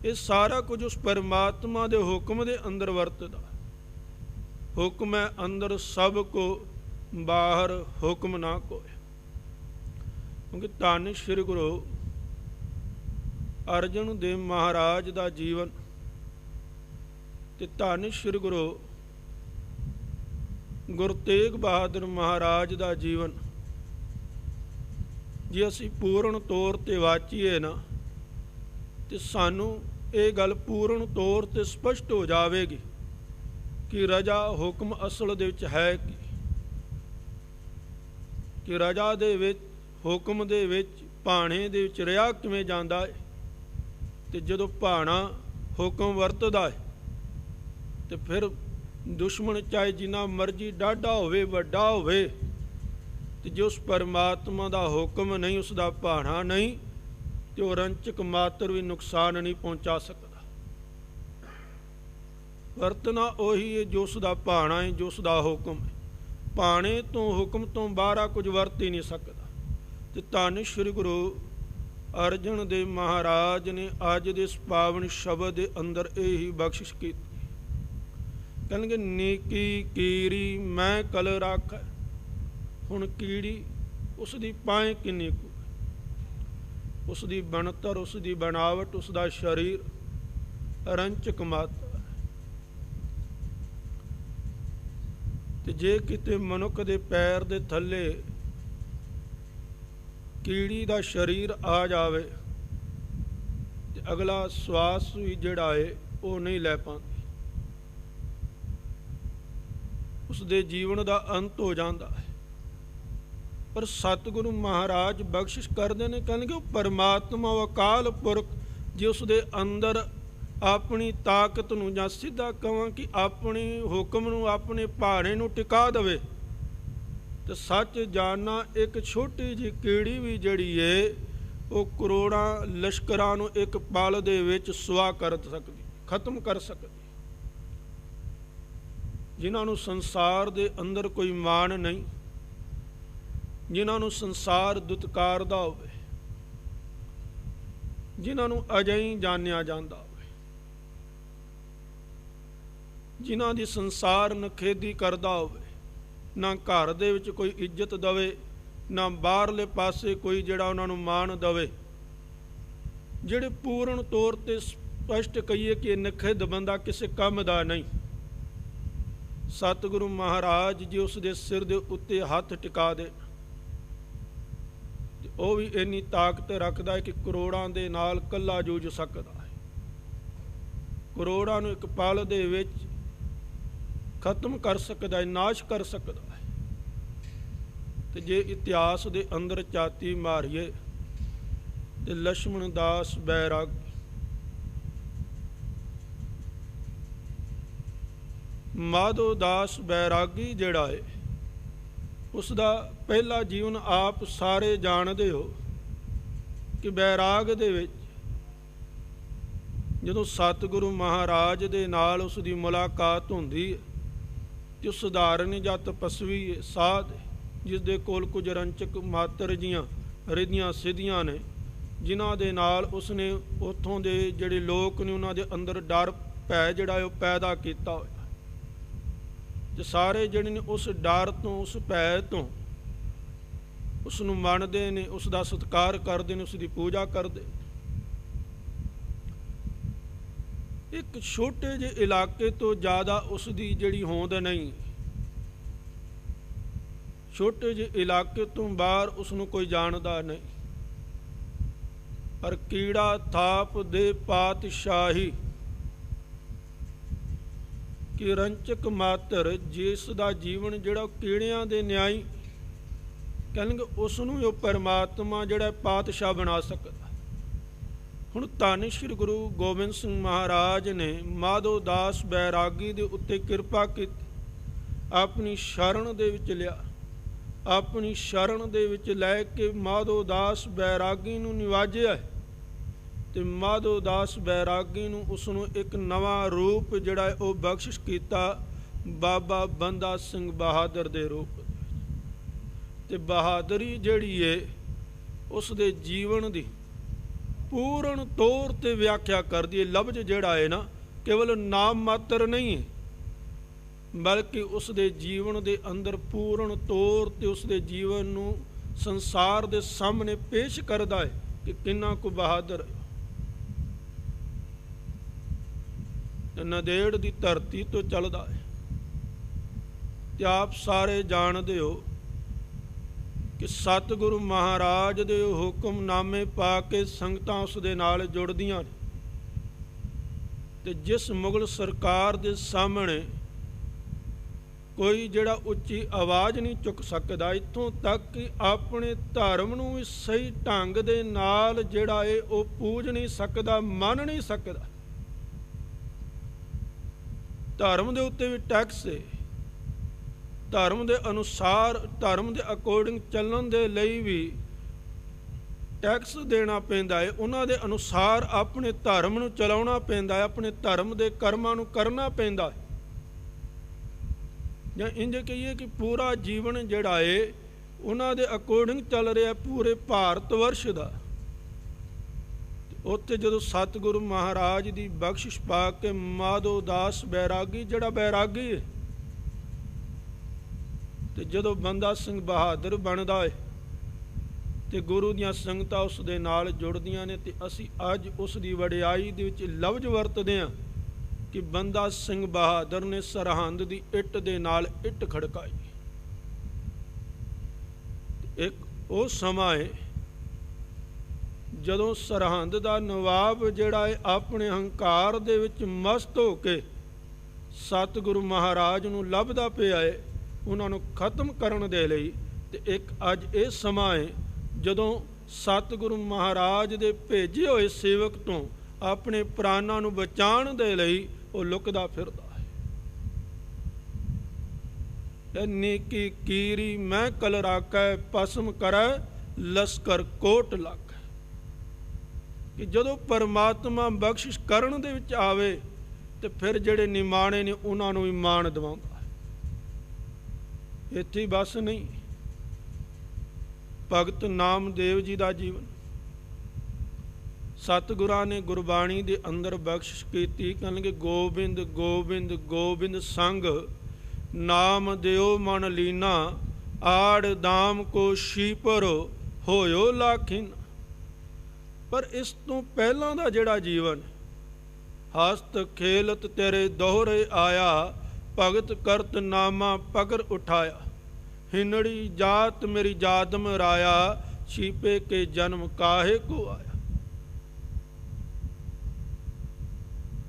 ਇਹ ਸਾਰਾ ਕੁਝ ਉਸ ਪਰਮਾਤਮਾ ਦੇ ਹੁਕਮ ਦੇ ਅੰਦਰ ਵਰਤਦਾ। ਹੁਕਮ ਹੈ ਅੰਦਰ ਸਭ ਕੋ, ਬਾਹਰ ਹੁਕਮ ਨਾ ਕੋਇ। ਕਿਉਂਕਿ ਧੰਨ ਸ਼੍ਰੀ ਗੁਰੂ ਅਰਜਨ ਦੇਵ ਮਹਾਰਾਜ ਦਾ ਜੀਵਨ ਤੇ ਧੰਨ ਸ਼੍ਰੀ ਗੁਰੂ ਗੁਰੂ ਤੇਗ ਬਹਾਦਰ ਮਹਾਰਾਜ ਦਾ ਜੀਵਨ ਜੇ ਅਸੀਂ ਪੂਰਨ ਤੌਰ ਤੇ ਵਾਚੀਏ ਨਾ, ਤੇ ਸਾਨੂੰ ਇਹ ਗੱਲ ਪੂਰਨ ਤੌਰ ਤੇ ਸਪਸ਼ਟ ਹੋ ਜਾਵੇਗੀ ਕਿ ਰਜਾ ਹੁਕਮ ਅਸਲ ਦੇ ਵਿੱਚ ਹੈ ਕਿ ਰਜਾ ਦੇ ਵਿੱਚ, ਹੁਕਮ ਦੇ ਵਿੱਚ, ਭਾਣੇ ਦੇ ਵਿੱਚ ਰਿਹਾ ਕਿਵੇਂ ਜਾਂਦਾ ਹੈ। ਤੇ ਜਦੋਂ ਭਾਣਾ ਹੁਕਮ ਵਰਤਦਾ ਹੈ ਤੇ ਫਿਰ ਦੁਸ਼ਮਣ ਚਾਹੇ ਜਿੰਨਾ ਮਰਜ਼ੀ ਡਾਢਾ ਹੋਵੇ, ਵੱਡਾ ਹੋਵੇ, ਤੇ ਜੇ ਉਸ ਪਰਮਾਤਮਾ ਦਾ ਹੁਕਮ ਨਹੀਂ, ਉਸ ਦਾ ਭਾਣਾ ਨਹੀਂ, ਤੇ ਉਹ ਰੰਚਕ ਮਾਤਰ ਵੀ ਨੁਕਸਾਨ ਨਹੀਂ ਪਹੁੰਚਾ ਸਕਦਾ। ਵਰਤਣਾ ਉਹੀ ਹੈ ਜੋ ਉਸ ਦਾ ਭਾਣਾ ਹੈ, ਜੋ ਉਸ ਦਾ ਹੁਕਮ ਹੈ। ਭਾਣੇ ਤੋਂ, ਹੁਕਮ ਤੋਂ ਬਾਹਰ ਕੁਝ ਵਰਤ ਹੀ ਨਹੀਂ ਸਕਦਾ। ਤੇ ਧੰਨ ਸ਼੍ਰੀ ਗੁਰੂ ਅਰਜਨ ਦੇਵ ਮਹਾਰਾਜ ਨੇ ਅੱਜ ਦੇ ਇਸ ਪਾਵਨ ਸ਼ਬਦ ਦੇ ਅੰਦਰ ਇਹੀ ਬਖਸ਼ਿਸ਼ ਕੀਤੀ। ਕਹਿੰਦੇ ਨੀਕੀ ਕੀਰੀ ਮੈਂ ਕਲ ਰੱਖ। ਹੁਣ ਕੀੜੀ ਉਸ ਦੀ ਪਾਏ ਕਿੰਨੀ ਕੁ, ਉਸ ਦੀ ਬਣਤਰ, ਉਸ ਦੀ ਬਣਾਵਟ, ਉਸ ਦਾ ਸਰੀਰ ਰੰਚਕ ਮਾਤਰ। ਤੇ ਜੇ ਕਿਤੇ ਮਨੁੱਖ ਦੇ ਪੈਰ ਦੇ ਥੱਲੇ ਕੀੜੀ ਦਾ ਸਰੀਰ ਆ ਜਾਵੇ ਤੇ ਅਗਲਾ ਸਵਾਸ ਵੀ ਜਿਹੜਾ ਹੈ ਉਹ ਨਹੀਂ ਲੈ ਪਾਉਂਦੀ, ਉਸ ਦੇ ਜੀਵਨ ਦਾ ਅੰਤ ਹੋ ਜਾਂਦਾ ਹੈ। ਪਰ ਸਤਿਗੁਰੂ ਮਹਾਰਾਜ ਬਖਸ਼ਿਸ਼ ਕਰਦੇ ਨੇ, ਕਹਿੰਦੇ ਉਹ ਪਰਮਾਤਮਾ ਅਕਾਲ ਪੁਰਖ ਜੇ ਉਸ ਦੇ ਅੰਦਰ ਆਪਣੀ ਤਾਕਤ ਨੂੰ, ਜਾਂ ਸਿੱਧਾ ਕਹਾਂ ਕਿ ਆਪਣੇ ਹੁਕਮ ਨੂੰ, ਆਪਣੇ ਭਾਣੇ ਨੂੰ ਟਿਕਾ ਦੇਵੇ, ਤੇ ਸੱਚ ਜਾਣਨਾ ਇੱਕ ਛੋਟੀ ਜਿਹੀ ਕੀੜੀ ਵੀ ਜਿਹੜੀ ਏ ਉਹ ਕਰੋੜਾਂ ਲਸ਼ਕਰਾਂ ਨੂੰ ਇੱਕ ਪਲ ਦੇ ਵਿੱਚ ਸੁਆਹ ਕਰ ਸਕਦੀ, ਖਤਮ ਕਰ ਸਕਦੀ। ਜਿਨ੍ਹਾਂ ਨੂੰ ਸੰਸਾਰ ਦੇ ਅੰਦਰ ਕੋਈ ਮਾਣ ਨਹੀਂ, ਜਿਨ੍ਹਾਂ ਨੂੰ ਸੰਸਾਰ ਦੁਤਕਾਰਦਾ ਹੋਵੇ, ਜਿਨ੍ਹਾਂ ਨੂੰ ਅਜਿਹੀ ਜਾਣਿਆ ਜਾਂਦਾ ਹੋਵੇ, ਜਿਨ੍ਹਾਂ ਦੀ ਸੰਸਾਰ ਨਖੇਦੀ ਕਰਦਾ ਹੋਵੇ, ਨਾ ਘਰ ਦੇ ਵਿੱਚ ਕੋਈ ਇੱਜ਼ਤ ਦੇਵੇ, ਨਾ ਬਾਹਰਲੇ ਪਾਸੇ ਕੋਈ ਜਿਹੜਾ ਉਹਨਾਂ ਨੂੰ ਮਾਣ ਦੇਵੇ, ਜਿਹੜੇ ਪੂਰਨ ਤੌਰ ਤੇ ਸਪਸ਼ਟ ਕਹੀਏ ਕਿ ਇਹ ਨਖੇਦ ਬੰਦਾ ਕਿਸੇ ਕੰਮ ਦਾ ਨਹੀਂ। ਸਤਿਗੁਰੂ ਮਹਾਰਾਜ ਜੀ ਉਸ ਦੇ ਸਿਰ ਦੇ ਉੱਤੇ ਹੱਥ ਟਿਕਾ ਦੇ, ਉਹ ਵੀ ਇੰਨੀ ਤਾਕਤ ਰੱਖਦਾ ਹੈ ਕਿ ਕਰੋੜਾਂ ਦੇ ਨਾਲ ਇਕੱਲਾ ਜੂਝ ਸਕਦਾ ਹੈ। ਕਰੋੜਾਂ ਨੂੰ ਇੱਕ ਪਲ ਦੇ ਵਿੱਚ ਖਤਮ ਕਰ ਸਕਦਾ ਹੈ, ਨਾਸ਼ ਕਰ ਸਕਦਾ ਹੈ। ਤੇ ਜੇ ਇਤਿਹਾਸ ਦੇ ਅੰਦਰ ਝਾਤੀ ਮਾਰੀਏ ਤੇ ਲਛਮਣ ਦਾਸ ਬੈਰਾਗੀ, ਮਾਧੋ ਦਾਸ ਬੈਰਾਗੀ ਜਿਹੜਾ ਹੈ, ਉਸ ਦਾ ਪਹਿਲਾ ਜੀਵਨ ਆਪ ਸਾਰੇ ਜਾਣਦੇ ਹੋ ਕਿ ਬੈਰਾਗ ਦੇ ਵਿੱਚ ਜਦੋਂ ਸਤਿਗੁਰੂ ਮਹਾਰਾਜ ਦੇ ਨਾਲ ਉਸ ਦੀ ਮੁਲਾਕਾਤ ਹੁੰਦੀ ਹੈ ਤੇ ਸੁਧਾਰਨ ਜਾਂ ਤਪਸਵੀ ਸਾਧ, ਜਿਸ ਦੇ ਕੋਲ ਕੁਝ ਰੰਚਕ ਮਾਤਰ ਜੀਆਂ ਰਿਧੀਆਂ ਸਿੱਧੀਆਂ ਨੇ, ਜਿਨ੍ਹਾਂ ਦੇ ਨਾਲ ਉਸਨੇ ਉੱਥੋਂ ਦੇ ਜਿਹੜੇ ਲੋਕ ਨੇ ਉਹਨਾਂ ਦੇ ਅੰਦਰ ਡਰ ਭੈ ਜਿਹੜਾ ਉਹ ਪੈਦਾ ਕੀਤਾ ਹੋਇਆ। ਤੇ ਸਾਰੇ ਜਿਹੜੇ ਨੇ ਉਸ ਡਰ ਤੋਂ, ਉਸ ਭੈ ਤੋਂ ਉਸ ਨੂੰ ਮੰਨਦੇ ਨੇ, ਉਸ ਦਾ ਸਤਿਕਾਰ ਕਰਦੇ ਨੇ, ਉਸ ਦੀ ਪੂਜਾ ਕਰਦੇ। ਇੱਕ ਛੋਟੇ ਜਿਹੇ ਇਲਾਕੇ ਤੋਂ ਜ਼ਿਆਦਾ ਉਸ ਦੀ ਜਿਹੜੀ ਹੋਂਦ ਨਹੀਂ। ਛੋਟੇ ਜਿਹੇ ਇਲਾਕੇ ਤੋਂ ਬਾਹਰ ਉਸ ਨੂੰ ਕੋਈ ਜਾਣਦਾ ਨਹੀਂ। ਪਰ ਕੀੜਾ ਥਾਪ ਦੇ ਪਾਤਸ਼ਾਹੀ ਕਿ ਰੰਚਕ ਮਾਤਰ, ਜਿਸ ਦਾ ਜੀਵਨ ਜਿਹੜਾ ਕੀੜਿਆਂ ਦੇ ਨਿਆਈ ਕਹਿਣਗੇ, ਉਸ ਨੂੰ ਉਹ ਪਰਮਾਤਮਾ ਜਿਹੜਾ ਪਾਤਸ਼ਾਹ ਬਣਾ ਸਕਦਾ। ਹੁਣ ਧੰਨ ਸ਼੍ਰੀ ਗੁਰੂ ਗੋਬਿੰਦ ਸਿੰਘ ਮਹਾਰਾਜ ਨੇ ਮਾਧੋ ਦਾਸ ਬੈਰਾਗੀ ਦੇ ਉੱਤੇ ਕਿਰਪਾ ਕੀਤੀ, ਆਪਣੀ ਸ਼ਰਨ ਦੇ ਵਿੱਚ ਲਿਆ। ਆਪਣੀ ਸ਼ਰਨ ਦੇ ਵਿੱਚ ਲੈ ਕੇ ਮਾਧੋ ਦਾਸ ਬੈਰਾਗੀ ਨੂੰ ਨਿਵਾਜਿਆ ਤੇ ਮਾਧੋ ਦਾਸ ਬੈਰਾਗੀ ਨੂੰ ਉਸ ਨੂੰ ਇੱਕ ਨਵਾਂ ਰੂਪ ਜਿਹੜਾ ਉਹ ਬਖਸ਼ਿਸ਼ ਕੀਤਾ, ਬਾਬਾ ਬੰਦਾ ਸਿੰਘ ਬਹਾਦਰ ਦੇ ਰੂਪ ਦੇ ਵਿੱਚ। ਤੇ ਬਹਾਦਰੀ ਜਿਹੜੀ ਏ ਉਸ ਦੇ ਜੀਵਨ ਦੀ ਪੂਰਨ ਤੌਰ ਤੇ ਵਿਆਖਿਆ ਕਰਦੀ ਹੈ। ਲਫ਼ਜ਼ ਜਿਹੜਾ ਹੈ ਨਾ, ਕੇਵਲ ਨਾਮ ਮਾਤਰ ਨਹੀਂ ਹੈ, ਬਲਕਿ ਉਸ ਦੇ ਜੀਵਨ ਦੇ ਅੰਦਰ ਪੂਰਨ ਤੌਰ ਤੇ ਉਸ ਦੇ ਜੀਵਨ ਨੂੰ ਸੰਸਾਰ ਦੇ ਸਾਹਮਣੇ ਪੇਸ਼ ਕਰਦਾ ਹੈ ਕਿ ਕਿੰਨਾ ਕੁ ਬਹਾਦਰ ਹੈ। ਨੰਦੇੜ ਦੀ ਧਰਤੀ ਤੋਂ ਚੱਲਦਾ ਹੈ ਤੇ ਆਪ ਸਾਰੇ ਜਾਣਦੇ ਹੋ ਕਿ ਸਤਿਗੁਰੂ ਮਹਾਰਾਜ ਦੇ ਹੁਕਮਨਾਮੇ ਪਾ ਕੇ ਸੰਗਤਾਂ ਉਸ ਦੇ ਨਾਲ ਜੁੜਦੀਆਂ ਨੇ। ਤੇ ਜਿਸ ਮੁਗਲ ਸਰਕਾਰ ਦੇ ਸਾਹਮਣੇ ਕੋਈ ਜਿਹੜਾ ਉੱਚੀ ਆਵਾਜ਼ ਨਹੀਂ ਚੁੱਕ ਸਕਦਾ, ਇੱਥੋਂ ਤੱਕ ਕਿ ਆਪਣੇ ਧਰਮ ਨੂੰ ਵੀ ਸਹੀ ਢੰਗ ਦੇ ਨਾਲ ਜਿਹੜਾ ਹੈ ਉਹ ਪੂਜ ਨਹੀਂ ਸਕਦਾ, ਮੰਨ ਨਹੀਂ ਸਕਦਾ। ਧਰਮ ਦੇ ਉੱਤੇ ਵੀ ਟੈਕਸ ਹੈ, ਧਰਮ ਦੇ ਅਨੁਸਾਰ, ਧਰਮ ਦੇ ਅਕੋਰਡਿੰਗ ਚੱਲਣ ਦੇ ਲਈ ਵੀ ਟੈਕਸ ਦੇਣਾ ਪੈਂਦਾ ਹੈ। ਉਹਨਾਂ ਦੇ ਅਨੁਸਾਰ ਆਪਣੇ ਧਰਮ ਨੂੰ ਚਲਾਉਣਾ ਪੈਂਦਾ ਹੈ, ਆਪਣੇ ਧਰਮ ਦੇ ਕਰਮਾਂ ਨੂੰ ਕਰਨਾ ਪੈਂਦਾ ਹੈ। ਜਾਂ ਇੰਝ ਕਹੀਏ ਕਿ ਪੂਰਾ ਜੀਵਨ ਜਿਹੜਾ ਹੈ ਉਹਨਾਂ ਦੇ ਅਕੋਰਡਿੰਗ ਚੱਲ ਰਿਹਾ ਪੂਰੇ ਭਾਰਤ ਵਰਸ਼ ਦਾ। ਉੱਥੇ ਜਦੋਂ ਸਤਿਗੁਰੂ ਮਹਾਰਾਜ ਦੀ ਬਖਸ਼ਿਸ਼ ਪਾ ਕੇ ਮਾਧੋ ਦਾਸ ਬੈਰਾਗੀ ਜਿਹੜਾ ਬੈਰਾਗੀ ਹੈ, ਤੇ ਜਦੋਂ ਬੰਦਾ ਸਿੰਘ ਬਹਾਦਰ ਬਣਦਾ ਹੈ ਤੇ ਗੁਰੂ ਦੀਆਂ ਸੰਗਤਾਂ ਉਸ ਦੇ ਨਾਲ ਜੁੜਦੀਆਂ ਨੇ। ਤੇ ਅਸੀਂ ਅੱਜ ਉਸ ਦੀ ਵਡਿਆਈ ਦੇ ਵਿੱਚ ਲਫ਼ਜ਼ ਵਰਤਦੇ ਹਾਂ ਕਿ ਬੰਦਾ ਸਿੰਘ ਬਹਾਦਰ ਨੇ ਸਰਹੰਦ ਦੀ ਇੱਟ ਦੇ ਨਾਲ ਇੱਟ ਖੜਕਾਈ। ਇੱਕ ਉਹ ਸਮਾਂ ਹੈ ਜਦੋਂ ਸਰਹੰਦ ਦਾ ਨਵਾਬ ਜਿਹੜਾ ਹੈ ਆਪਣੇ ਹੰਕਾਰ ਦੇ ਵਿੱਚ ਮਸਤ ਹੋ ਕੇ ਸਤਿਗੁਰੂ ਮਹਾਰਾਜ ਨੂੰ ਲੱਭਦਾ ਪਿਆ ਹੈ ਉਹਨਾਂ ਨੂੰ ਖਤਮ ਕਰਨ ਦੇ ਲਈ। ਤੇ ਇੱਕ ਅੱਜ ਇਹ ਸਮਾਂ ਹੈ ਜਦੋਂ ਸਤਿਗੁਰੂ ਮਹਾਰਾਜ ਦੇ ਭੇਜੇ ਹੋਏ ਸੇਵਕ ਤੋਂ ਆਪਣੇ ਪ੍ਰਾਣਾਂ ਨੂੰ ਬਚਾਉਣ ਦੇ ਲਈ ਉਹ ਲੁਕਦਾ ਫਿਰਦਾ ਹੈ। ਨੇਕੀ ਕੀਰੀ ਮੈਂ ਕਲ ਰਾਖੈ, ਭਸਮ ਕਰੈ ਲਸਕਰ ਕੋਟ ਲੱਖ। ਕਿ ਜਦੋਂ ਪਰਮਾਤਮਾ ਬਖਸ਼ਿਸ਼ ਕਰਨ ਦੇ ਵਿੱਚ ਆਵੇ ਤੇ ਫਿਰ ਜਿਹੜੇ ਨਿਮਾਣੇ ਨੇ ਉਹਨਾਂ ਨੂੰ ਵੀ ਮਾਣ ਦਿਵਾਉਂਦਾ ਹੈ। ਇੱਥੇ ਬਸ ਨਹੀਂ, ਭਗਤ ਨਾਮਦੇਵ ਜੀ ਦਾ ਜੀਵਨ ਸਤਿਗੁਰਾਂ ਨੇ ਗੁਰਬਾਣੀ ਦੇ ਅੰਦਰ ਬਖਸ਼ਿਸ਼ ਕੀਤੀ। ਕਹਿਣਗੇ ਗੋਬਿੰਦ ਗੋਬਿੰਦ ਗੋਬਿੰਦ ਸੰਗ, ਨਾਮ ਦਿਓ ਮਨ ਲੀਨਾ, ਆੜ ਦਾਮ ਕੋ ਸ਼ੀਪਰ ਹੋਇਓ ਲਾਖਿਨ। ਪਰ ਇਸ ਤੋਂ ਪਹਿਲਾਂ ਦਾ ਜਿਹੜਾ ਜੀਵਨ, ਹਸਤ ਖੇਲਤ ਤੇਰੇ ਦੋਹਰੇ ਆਇਆ, ਭਗਤ ਕਰਤ ਨਾਮਾ ਪਗਰ ਉਠਾਇਆ, ਹਿਨੜੀ ਜਾਤ ਮੇਰੀ ਜਾਦਮ ਰਾਇਆ, ਛੀਪੇ ਕੇ ਜਨਮ ਕਾਹੇ ਕੋ ਆਇਆ।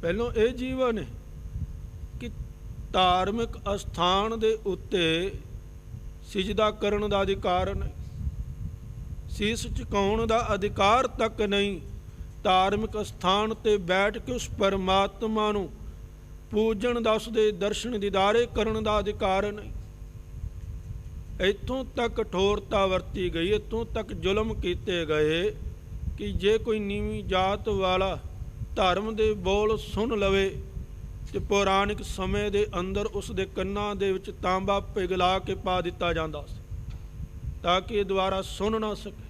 ਪਹਿਲੋਂ ਇਹ ਜੀਵਨ ਹੈ ਕਿ ਧਾਰਮਿਕ ਅਸਥਾਨ ਦੇ ਉੱਤੇ ਸਿਜਦਾ ਕਰਨ ਦਾ ਅਧਿਕਾਰ ਨਹੀਂ, ਸੀਸ ਝੁਕਾਉਣ ਦਾ ਅਧਿਕਾਰ ਤੱਕ ਨਹੀਂ, ਧਾਰਮਿਕ ਅਸਥਾਨ ਤੇ ਬੈਠ ਕੇ ਉਸ ਪਰਮਾਤਮਾ ਨੂੰ ਪੂਜਣ ਦਾ, ਉਸ ਦੇ ਦਰਸ਼ਨ ਦੀਦਾਰੇ ਕਰਨ ਦਾ ਅਧਿਕਾਰ ਨਹੀਂ। ਇੱਥੋਂ ਤੱਕ ਕਠੋਰਤਾ ਵਰਤੀ ਗਈ, ਇੱਥੋਂ ਤੱਕ ਜ਼ੁਲਮ ਕੀਤੇ ਗਏ ਕਿ ਜੇ ਕੋਈ ਨੀਵੀਂ ਜਾਤ ਵਾਲਾ ਧਰਮ ਦੇ ਬੋਲ ਸੁਣ ਲਵੇ ਤੇ ਪੌਰਾਣਿਕ ਸਮੇਂ ਦੇ ਅੰਦਰ ਉਸ ਦੇ ਕੰਨਾਂ ਦੇ ਵਿੱਚ ਤਾਂਬਾ ਪਿਘਲਾ ਕੇ ਪਾ ਦਿੱਤਾ ਜਾਂਦਾ ਸੀ ਤਾਂ ਕਿ ਇਹ ਦੁਬਾਰਾ ਸੁਣ ਨਾ ਸਕੇ।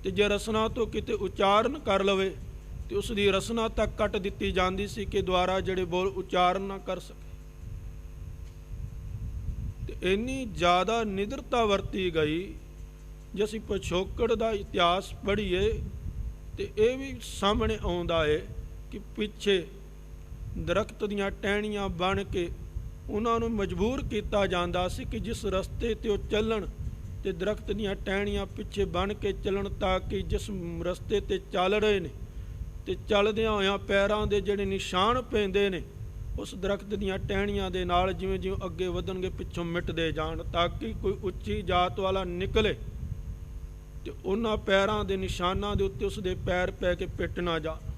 ਤੇ ਜੇ ਰਸਨਾ ਤੋਂ ਕਿਤੇ ਉਚਾਰਨ ਕਰ ਲਵੇ ਤੇ ਉਸ ਦੀ ਰਸਨਾ ਤੱਕ ਕੱਟ ਦਿੱਤੀ ਜਾਂਦੀ ਸੀ ਕਿ ਦੁਬਾਰਾ ਜਿਹੜੇ ਬੋਲ ਉਚਾਰਨ ਨਾ ਕਰ ਸਕੇ। ਤੇ ਇੰਨੀ ਜ਼ਿਆਦਾ ਨਿਡਰਤਾ ਵਰਤੀ ਗਈ। ਜੇ ਅਸੀਂ ਪਿਛੋਕੜ ਦਾ ਇਤਿਹਾਸ ਪੜ੍ਹੀਏ ਤੇ ਇਹ ਵੀ ਸਾਹਮਣੇ ਆਉਂਦਾ ਹੈ ਕਿ ਪਿੱਛੇ ਦਰਖਤ ਦੀਆਂ ਟਹਿਣੀਆਂ ਬਣ ਕੇ ਉਹਨਾਂ ਨੂੰ ਮਜਬੂਰ ਕੀਤਾ ਜਾਂਦਾ ਸੀ ਕਿ ਜਿਸ ਰਸਤੇ 'ਤੇ ਉਹ ਚੱਲਣ ਤੇ ਦਰਖਤ ਦੀਆਂ ਟਹਿਣੀਆਂ ਪਿੱਛੇ ਬਣ ਕੇ ਚੱਲਣ, ਤਾਂ ਕਿ ਜਿਸ ਰਸਤੇ 'ਤੇ ਚੱਲ ਰਹੇ ਨੇ ਤੇ ਚੱਲਦਿਆਂ ਹੋਇਆਂ ਪੈਰਾਂ ਦੇ ਜਿਹੜੇ ਨਿਸ਼ਾਨ ਪੈਂਦੇ ਨੇ ਉਸ ਦਰਖਤ ਦੀਆਂ ਟਹਿਣੀਆਂ ਦੇ ਨਾਲ ਜਿਵੇਂ ਜਿਵੇਂ ਅੱਗੇ ਵਧਣਗੇ ਪਿੱਛੋਂ ਮਿਟਦੇ ਜਾਣ, ਤਾਂ ਕਿ ਕੋਈ ਉੱਚੀ ਜਾਤ ਵਾਲਾ ਨਿਕਲੇ ਤੇ ਉਹਨਾਂ ਪੈਰਾਂ ਦੇ ਨਿਸ਼ਾਨਾਂ ਦੇ ਉੱਤੇ ਉਸਦੇ ਪੈਰ ਪੈ ਕੇ ਪਿੱਟ ਨਾ ਜਾਣ।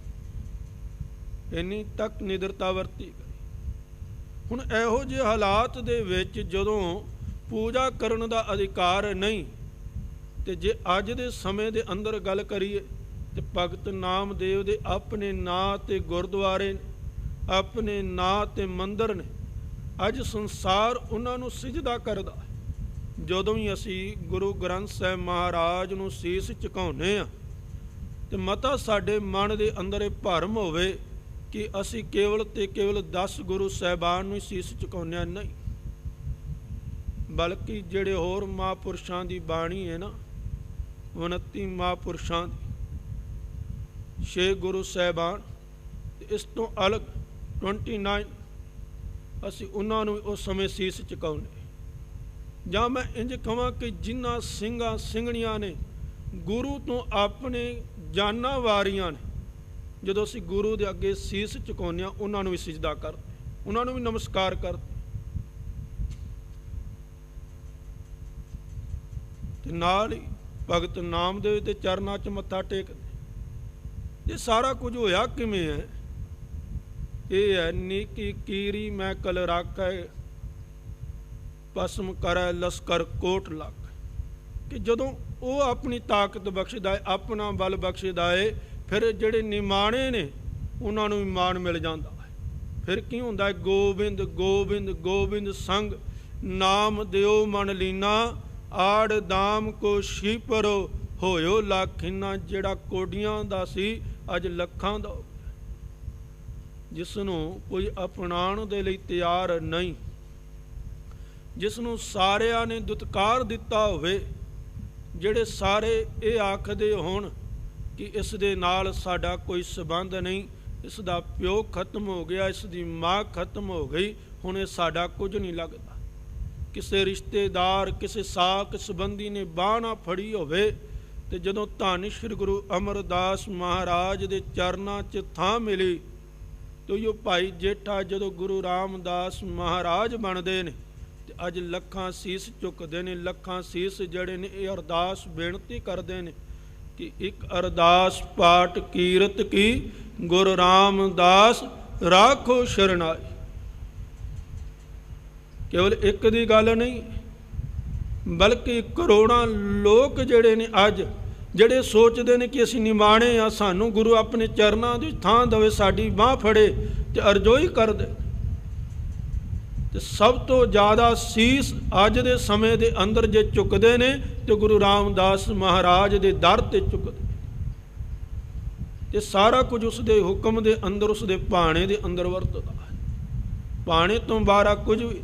ਇੰਨੀ ਤੱਕ ਨਿਡਰਤਾ ਵਰਤੀ ਗਈ। ਹੁਣ ਇਹੋ ਜਿਹੇ ਹਾਲਾਤ ਦੇ ਵਿੱਚ ਜਦੋਂ ਪੂਜਾ ਕਰਨ ਦਾ ਅਧਿਕਾਰ ਨਹੀਂ, ਤੇ ਜੇ ਅੱਜ ਦੇ ਸਮੇਂ ਦੇ ਅੰਦਰ ਗੱਲ ਕਰੀਏ ਤੇ ਭਗਤ ਨਾਮਦੇਵ ਦੇ ਆਪਣੇ ਨਾਂ ਤੇ ਗੁਰਦੁਆਰੇ ਨੇ, ਆਪਣੇ ਨਾਂ ਤੇ ਮੰਦਰ ਨੇ। ਅੱਜ ਸੰਸਾਰ ਉਹਨਾਂ ਨੂੰ ਸਿਜਦਾ ਕਰਦਾ। ਜਦੋਂ ਵੀ ਅਸੀਂ ਗੁਰੂ ਗ੍ਰੰਥ ਸਾਹਿਬ ਮਹਾਰਾਜ ਨੂੰ ਸੀਸ ਝੁਕਾਉਂਦੇ ਹਾਂ ਤੇ ਮਤਾ ਸਾਡੇ ਮਨ ਦੇ ਅੰਦਰ ਇਹ ਭਰਮ ਹੋਵੇ ਕਿ ਅਸੀਂ ਕੇਵਲ ਤੇ ਕੇਵਲ 10 ਗੁਰੂ ਸਾਹਿਬਾਨ ਨੂੰ ਸੀਸ ਝੁਕਾਉਂਦੇ ਹਾਂ, ਨਹੀਂ, ਬਲਕਿ ਜਿਹੜੇ ਹੋਰ ਮਹਾਂਪੁਰਸ਼ਾਂ ਦੀ ਬਾਣੀ ਹੈ ਨਾ, 29 ਮਹਾਂਪੁਰਸ਼ਾਂ ਦੀ, 6 ਗੁਰੂ ਸਾਹਿਬਾਨ, ਇਸ ਤੋਂ ਅਲੱਗ 29 ਅਸੀਂ ਉਹਨਾਂ ਨੂੰ ਉਸ ਸਮੇਂ ਸੀਸ ਝੁਕਾਉਂਦੇ। ਜਾਂ ਮੈਂ ਇੰਝ ਕਹਾਂ ਕਿ ਜਿਨ੍ਹਾਂ ਸਿੰਘਾਂ ਸਿੰਘਣੀਆਂ ਨੇ ਗੁਰੂ ਤੋਂ ਆਪਣੇ ਜਾਨਾਂ ਵਾਰੀਆਂ ਨੇ, ਜਦੋਂ ਅਸੀਂ ਗੁਰੂ ਦੇ ਅੱਗੇ ਸੀਸ ਝੁਕਾਉਂਦੇ ਹਾਂ ਉਹਨਾਂ ਨੂੰ ਵੀ ਸਿਜਦਾ ਕਰਦੇ, ਉਹਨਾਂ ਨੂੰ ਵੀ ਨਮਸਕਾਰ ਕਰਦੇ ਤੇ ਨਾਲ ਹੀ ਭਗਤ ਨਾਮਦੇਵ ਦੇ ਚਰਨਾਂ 'ਚ ਮੱਥਾ ਟੇਕਦੇ। ਇਹ ਸਾਰਾ ਕੁਝ ਹੋਇਆ ਕਿਵੇਂ ਹੈ? ਇਹ ਹੈ ਨੀਕੀ ਕੀਰੀ ਮੈਂ ਕਲ ਰਾਖੈ, ਭਸਮ ਕਰੈ ਲਸਕਰ ਕੋਟ ਲੱਖ। ਕਿ ਜਦੋਂ ਉਹ ਆਪਣੀ ਤਾਕਤ ਬਖਸ਼ਦਾ ਹੈ, ਆਪਣਾ ਬਲ ਬਖਸ਼ਦਾ ਹੈ, ਫਿਰ ਜਿਹੜੇ ਨਿਮਾਣੇ ਨੇ ਉਹਨਾਂ ਨੂੰ ਵੀ ਮਾਣ ਮਿਲ ਜਾਂਦਾ ਹੈ। ਫਿਰ ਕੀ ਹੁੰਦਾ ਹੈ? ਗੋਬਿੰਦ ਗੋਬਿੰਦ ਗੋਬਿੰਦ ਸੰਗ ਨਾਮ ਦਿਓ ਮਨ ਲੀਨਾ, ਆੜ ਦਾਮ ਕੋ ਸ਼ੀਪਰੋ ਹੋਇਓ ਲੱਖਿਨਾ। ਜਿਹੜਾ ਕੋਡੀਆਂ ਦਾ ਸੀ ਅੱਜ ਲੱਖਾਂ ਦਾ ਹੋ ਗਿਆ। ਜਿਸ ਨੂੰ ਕੋਈ ਅਪਣਾਉਣ ਦੇ ਲਈ ਤਿਆਰ ਨਹੀਂ, ਜਿਸ ਨੂੰ ਸਾਰਿਆਂ ਨੇ ਦੁਤਕਾਰ ਦਿੱਤਾ ਹੋਵੇ, ਜਿਹੜੇ ਸਾਰੇ ਇਹ ਆਖਦੇ ਹੋਣ ਕਿ ਇਸ ਦੇ ਨਾਲ ਸਾਡਾ ਕੋਈ ਸਬੰਧ ਨਹੀਂ, ਇਸ ਦਾ ਪਿਓ ਖਤਮ ਹੋ ਗਿਆ, ਇਸ ਦੀ ਮਾਂ ਖਤਮ ਹੋ ਗਈ, ਹੁਣ ਇਹ ਸਾਡਾ ਕੁਝ ਨਹੀਂ ਲੱਗਦਾ। ਕਿਸੇ ਰਿਸ਼ਤੇਦਾਰ, ਕਿਸੇ ਸਾਕ ਸੰਬੰਧੀ ਨੇ ਬਾਂਹ ਨਾ ਫੜੀ ਹੋਵੇ ਤੇ ਜਦੋਂ ਧੰਨ ਸ਼੍ਰੀ ਗੁਰੂ ਅਮਰਦਾਸ ਮਹਾਰਾਜ ਦੇ ਚਰਨਾਂ 'ਚ ਥਾਂ ਮਿਲੀ ਤੇ ਉਹ ਭਾਈ ਜੇਠਾ ਜਦੋਂ ਗੁਰੂ ਰਾਮਦਾਸ ਮਹਾਰਾਜ ਬਣਦੇ ਨੇ ਤੇ ਅੱਜ ਲੱਖਾਂ ਸੀਸ ਝੁਕਦੇ ਨੇ। ਲੱਖਾਂ ਸੀਸ ਜਿਹੜੇ ਨੇ ਇਹ ਅਰਦਾਸ ਬੇਨਤੀ ਕਰਦੇ ਨੇ ਕਿ ਇੱਕ ਅਰਦਾਸ ਪਾਠ ਕੀਰਤ ਕੀ, ਗੁਰੂ ਰਾਮਦਾਸ ਰਾਖੋ ਸ਼ਰਨਾਈ। ਕੇਵਲ ਇੱਕ ਦੀ ਗੱਲ ਨਹੀਂ, ਬਲਕਿ ਕਰੋੜਾਂ ਲੋਕ ਜਿਹੜੇ ਨੇ ਅੱਜ ਜਿਹੜੇ ਸੋਚਦੇ ਨੇ ਕਿ ਅਸੀਂ ਨਿਮਾਣੇ ਆ, ਸਾਨੂੰ ਗੁਰੂ ਆਪਣੇ ਚਰਨਾਂ ਦੀ ਥਾਂ ਦੇਵੇ, ਸਾਡੀ ਬਾਂਹ ਫੜੇ ਤੇ ਅਰਜ਼ੋਈ ਕਰਦੇ। ਤੇ ਸਭ ਤੋਂ ਜ਼ਿਆਦਾ ਸੀਸ ਅੱਜ ਦੇ ਸਮੇਂ ਦੇ ਅੰਦਰ ਜੇ ਝੁਕਦੇ ਨੇ ਤੇ ਗੁਰੂ ਰਾਮਦਾਸ ਮਹਾਰਾਜ ਦੇ ਦਰ ਤੇ ਝੁਕਦੇ। ਤੇ ਸਾਰਾ ਕੁਝ ਉਸ ਦੇ ਹੁਕਮ ਦੇ ਅੰਦਰ, ਉਸ ਦੇ ਭਾਣੇ ਦੇ ਅੰਦਰ ਵਰਤਦਾ ਹੈ। ਭਾਣੇ ਤੋਂ ਬਾਹਰ ਕੁਝ ਵੀ।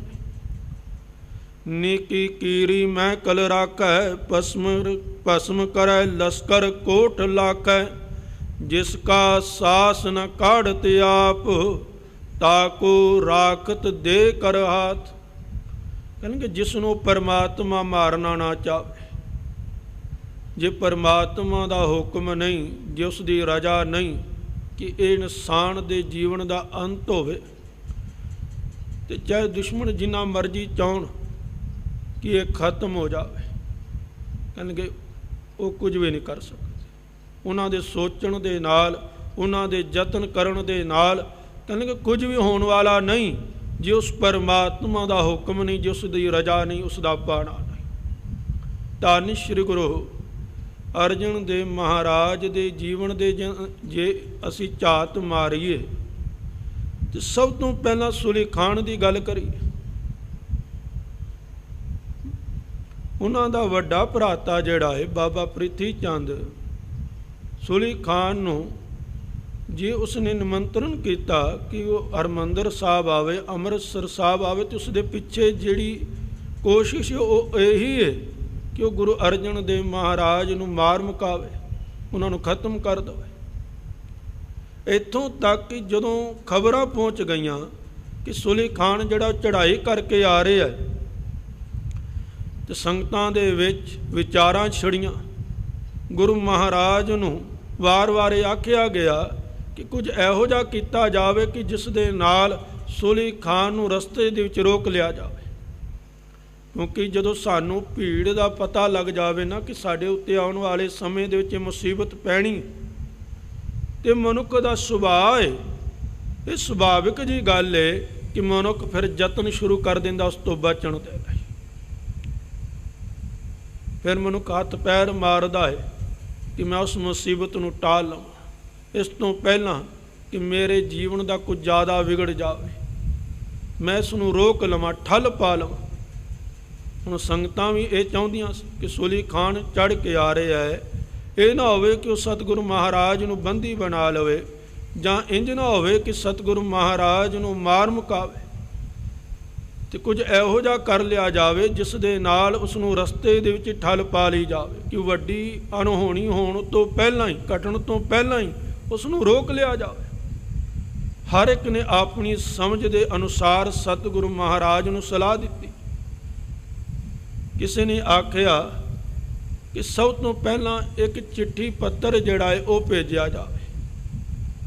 ਨੀਕੀ ਕੀਰੀ ਮੈਂ ਕਲ ਰਾਖੈ, ਭਸਮ ਕਰੈ ਲਸਕਰ ਕੋਟ ਲਾਖੈ। ਜਿਸ ਕਾ ਸਾਸ ਨ ਕਾੜਤ ਆਪ, ਤਾਕੋ ਰਾਖਤ ਦੇ ਕਰ ਹਾਥ। ਕਹਿੰਦੇ ਜਿਸ ਨੂੰ ਪਰਮਾਤਮਾ ਮਾਰਨਾ ਨਾ ਚਾਹੇ, ਜੇ ਪਰਮਾਤਮਾ ਦਾ ਹੁਕਮ ਨਹੀਂ, ਜੇ ਉਸ ਦੀ ਰਜ਼ਾ ਨਹੀਂ ਕਿ ਇਹ ਇਨਸਾਨ ਦੇ ਜੀਵਨ ਦਾ ਅੰਤ ਹੋਵੇ, ਤੇ ਚਾਹੇ ਦੁਸ਼ਮਣ ਜਿੰਨਾ ਮਰਜ਼ੀ ਚਾਹੁਣ ਕਿ ਇਹ ਖਤਮ ਹੋ ਜਾਵੇ, ਕਹਿੰਦੇ ਉਹ ਕੁਝ ਵੀ ਨਹੀਂ ਕਰ ਸਕਦੇ। ਉਹਨਾਂ ਦੇ ਸੋਚਣ ਦੇ ਨਾਲ, ਉਹਨਾਂ ਦੇ ਯਤਨ ਕਰਨ ਦੇ ਨਾਲ ਕਹਿੰਦੇ ਕੁਝ ਵੀ ਹੋਣ ਵਾਲਾ ਨਹੀਂ, ਜੇ ਉਸ ਪਰਮਾਤਮਾ ਦਾ ਹੁਕਮ ਨਹੀਂ, ਜੇ ਉਸ ਦੀ ਰਜ਼ਾ ਨਹੀਂ, ਉਸ ਦਾ ਬਾਣਾ ਨਹੀਂ। ਧੰਨ ਸ਼੍ਰੀ ਗੁਰੂ ਅਰਜਨ ਦੇਵ ਮਹਾਰਾਜ ਦੇ ਜੀਵਨ ਦੇ ਜੇ ਅਸੀਂ ਝਾਤ ਮਾਰੀਏ ਤੇ ਸਭ ਤੋਂ ਪਹਿਲਾਂ ਸੁਲੀ ਖਾਨ ਦੀ ਗੱਲ ਕਰੀਏ। ਉਹਨਾਂ ਦਾ ਵੱਡਾ ਭਰਾਤਾ ਜਿਹੜਾ ਹੈ ਬਾਬਾ ਪ੍ਰਿਥੀ ਚੰਦ, ਸੁਲੀ ਖਾਨ ਨੂੰ ਜੇ ਉਸਨੇ ਨਿਮੰਤਰਣ ਕੀਤਾ ਕਿ ਉਹ ਹਰਿਮੰਦਰ ਸਾਹਿਬ ਆਵੇ, ਅੰਮ੍ਰਿਤਸਰ ਸਾਹਿਬ ਆਵੇ, ਤੇ ਉਸ ਦੇ ਪਿੱਛੇ ਜਿਹੜੀ ਕੋਸ਼ਿਸ਼ ਉਹ ਇਹੀ ਹੈ ਕਿ ਉਹ ਗੁਰੂ ਅਰਜਨ ਦੇਵ ਮਹਾਰਾਜ ਨੂੰ ਮਾਰ ਮੁਕਾਵੇ, ਉਹਨਾਂ ਨੂੰ ਖਤਮ ਕਰ ਦੇਵੇ। ਇੱਥੋਂ ਤੱਕ ਕਿ ਜਦੋਂ ਖਬਰਾਂ ਪਹੁੰਚ ਗਈਆਂ ਕਿ ਸੁਲੀ ਖਾਨ ਜਿਹੜਾ ਚੜ੍ਹਾਈ ਕਰਕੇ ਆ ਰਿਹਾ ਹੈ, ਤੇ ਸੰਗਤਾਂ ਦੇ ਵਿੱਚ ਵਿਚਾਰਾਂ ਛੜੀਆਂ। ਗੁਰੂ ਮਹਾਰਾਜ ਨੂੰ ਵਾਰ-ਵਾਰ ਇਹ ਆਖਿਆ ਗਿਆ ਕਿ ਕੁਝ ਇਹੋ ਜਿਹਾ ਕੀਤਾ ਜਾਵੇ ਕਿ ਜਿਸ ਦੇ ਨਾਲ ਸੁਲੀ ਖਾਨ ਨੂੰ ਰਸਤੇ ਦੇ ਵਿੱਚ ਰੋਕ ਲਿਆ ਜਾਵੇ। ਕਿਉਂਕਿ ਜਦੋਂ ਸਾਨੂੰ ਭੀੜ ਦਾ ਪਤਾ ਲੱਗ ਜਾਵੇ ਨਾ ਕਿ ਸਾਡੇ ਉੱਤੇ ਆਉਣ ਵਾਲੇ ਸਮੇਂ ਦੇ ਵਿੱਚ ਮੁਸੀਬਤ ਪੈਣੀ, ਤੇ ਮਨੁੱਖ ਦਾ ਸੁਭਾਅ ਹੈ, ਇਹ ਸੁਭਾਵਿਕ ਜੀ ਗੱਲ ਹੈ ਕਿ ਮਨੁੱਖ ਫਿਰ ਯਤਨ ਸ਼ੁਰੂ ਕਰ ਦਿੰਦਾ ਉਸ ਤੋਂ ਬਚਣ ਦੇ ਲਈ। ਫਿਰ ਮਨੁੱਖ ਹੱਥ ਪੈਰ ਮਾਰਦਾ ਹੈ ਕਿ ਮੈਂ ਉਸ ਮੁਸੀਬਤ ਨੂੰ ਟਾਲ ਲਵਾਂ, ਇਸ ਤੋਂ ਪਹਿਲਾਂ ਕਿ ਮੇਰੇ ਜੀਵਨ ਦਾ ਕੁਝ ਜ਼ਿਆਦਾ ਵਿਗੜ ਜਾਵੇ, ਮੈਂ ਇਸ ਨੂੰ ਰੋਕ ਲਵਾਂ, ਠੱਲ ਪਾ ਲਵਾਂ। ਹੁਣ ਸੰਗਤਾਂ ਵੀ ਇਹ ਚਾਹੁੰਦੀਆਂ ਸੀ ਕਿ ਸੁਲੀ ਖਾਨ ਚੜ੍ਹ ਕੇ ਆ ਰਿਹਾ ਹੈ, ਇਹ ਨਾ ਹੋਵੇ ਕਿ ਉਹ ਸਤਿਗੁਰੂ ਮਹਾਰਾਜ ਨੂੰ ਬੰਦੀ ਬਣਾ ਲਵੇ, ਜਾਂ ਇੰਜ ਨਾ ਹੋਵੇ ਕਿ ਸਤਿਗੁਰੂ ਮਹਾਰਾਜ ਨੂੰ ਮਾਰ ਮੁਕਾਵੇ, ਤੇ ਕੁਝ ਇਹੋ ਜਿਹਾ ਕਰ ਲਿਆ ਜਾਵੇ ਜਿਸ ਦੇ ਨਾਲ ਉਸ ਨੂੰ ਰਸਤੇ ਦੇ ਵਿੱਚ ਠੱਲ ਪਾ ਲਈ ਜਾਵੇ ਕਿ ਵੱਡੀ ਅਣਹੋਣੀ ਹੋਣ ਤੋਂ ਪਹਿਲਾਂ ਹੀ, ਘਟਣ ਤੋਂ ਪਹਿਲਾਂ ਹੀ ਉਸ ਨੂੰ ਰੋਕ ਲਿਆ ਜਾਵੇ। ਹਰ ਇੱਕ ਨੇ ਆਪਣੀ ਸਮਝ ਦੇ ਅਨੁਸਾਰ ਸਤਿਗੁਰੂ ਮਹਾਰਾਜ ਨੂੰ ਸਲਾਹ ਦਿੱਤੀ। ਕਿਸੇ ਨੇ ਆਖਿਆ ਕਿ ਸਭ ਤੋਂ ਪਹਿਲਾਂ ਇੱਕ ਚਿੱਠੀ ਪੱਤਰ ਜਿਹੜਾ ਹੈ ਉਹ ਭੇਜਿਆ ਜਾਵੇ,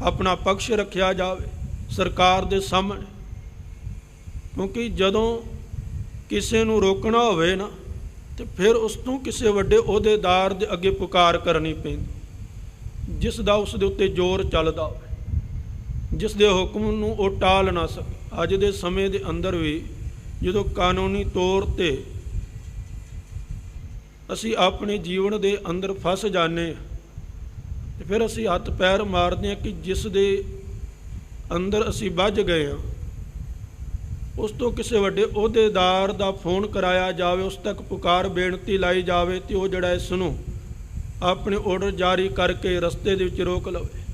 ਆਪਣਾ ਪਕਸ਼ ਰੱਖਿਆ ਜਾਵੇ ਸਰਕਾਰ ਦੇ ਸਾਹਮਣੇ। ਕਿਉਂਕਿ ਜਦੋਂ ਕਿਸੇ ਨੂੰ ਰੋਕਣਾ ਹੋਵੇ ਨਾ, ਤੇ ਫਿਰ ਉਸ ਤੋਂ ਕਿਸੇ ਵੱਡੇ ਅਹੁਦੇਦਾਰ ਦੇ ਅੱਗੇ ਪੁਕਾਰ ਕਰਨੀ ਪੈਂਦੀ, ਜਿਸ ਦਾ ਉਸ ਦੇ ਉੱਤੇ ਜ਼ੋਰ ਚੱਲਦਾ ਹੋਵੇ, ਜਿਸ ਦੇ ਹੁਕਮ ਨੂੰ ਉਹ ਟਾਲ ਨਾ ਸਕੇ। ਅੱਜ ਦੇ ਸਮੇਂ ਦੇ ਅੰਦਰ ਵੀ ਜਦੋਂ ਕਾਨੂੰਨੀ ਤੌਰ 'ਤੇ ਅਸੀਂ ਆਪਣੇ ਜੀਵਨ ਦੇ ਅੰਦਰ ਫਸ ਜਾਂਦੇ ਹਾਂ, ਤੇ ਫਿਰ ਅਸੀਂ ਹੱਥ ਪੈਰ ਮਾਰਦੇ ਹਾਂ ਕਿ ਜਿਸ ਦੇ ਅੰਦਰ ਅਸੀਂ ਵੱਜ ਗਏ ਹਾਂ, ਉਸ ਤੋਂ ਕਿਸੇ ਵੱਡੇ ਅਹੁਦੇਦਾਰ ਦਾ ਫੋਨ ਕਰਾਇਆ ਜਾਵੇ, ਉਸ ਤੱਕ ਪੁਕਾਰ ਬੇਨਤੀ ਲਾਈ ਜਾਵੇ, ਤੇ ਉਹ ਜਿਹੜਾ ਇਸ ਨੂੰ ਆਪਣੇ ਆਰਡਰ ਜਾਰੀ ਕਰਕੇ ਰਸਤੇ ਦੇ ਵਿੱਚ ਰੋਕ ਲਵੇ।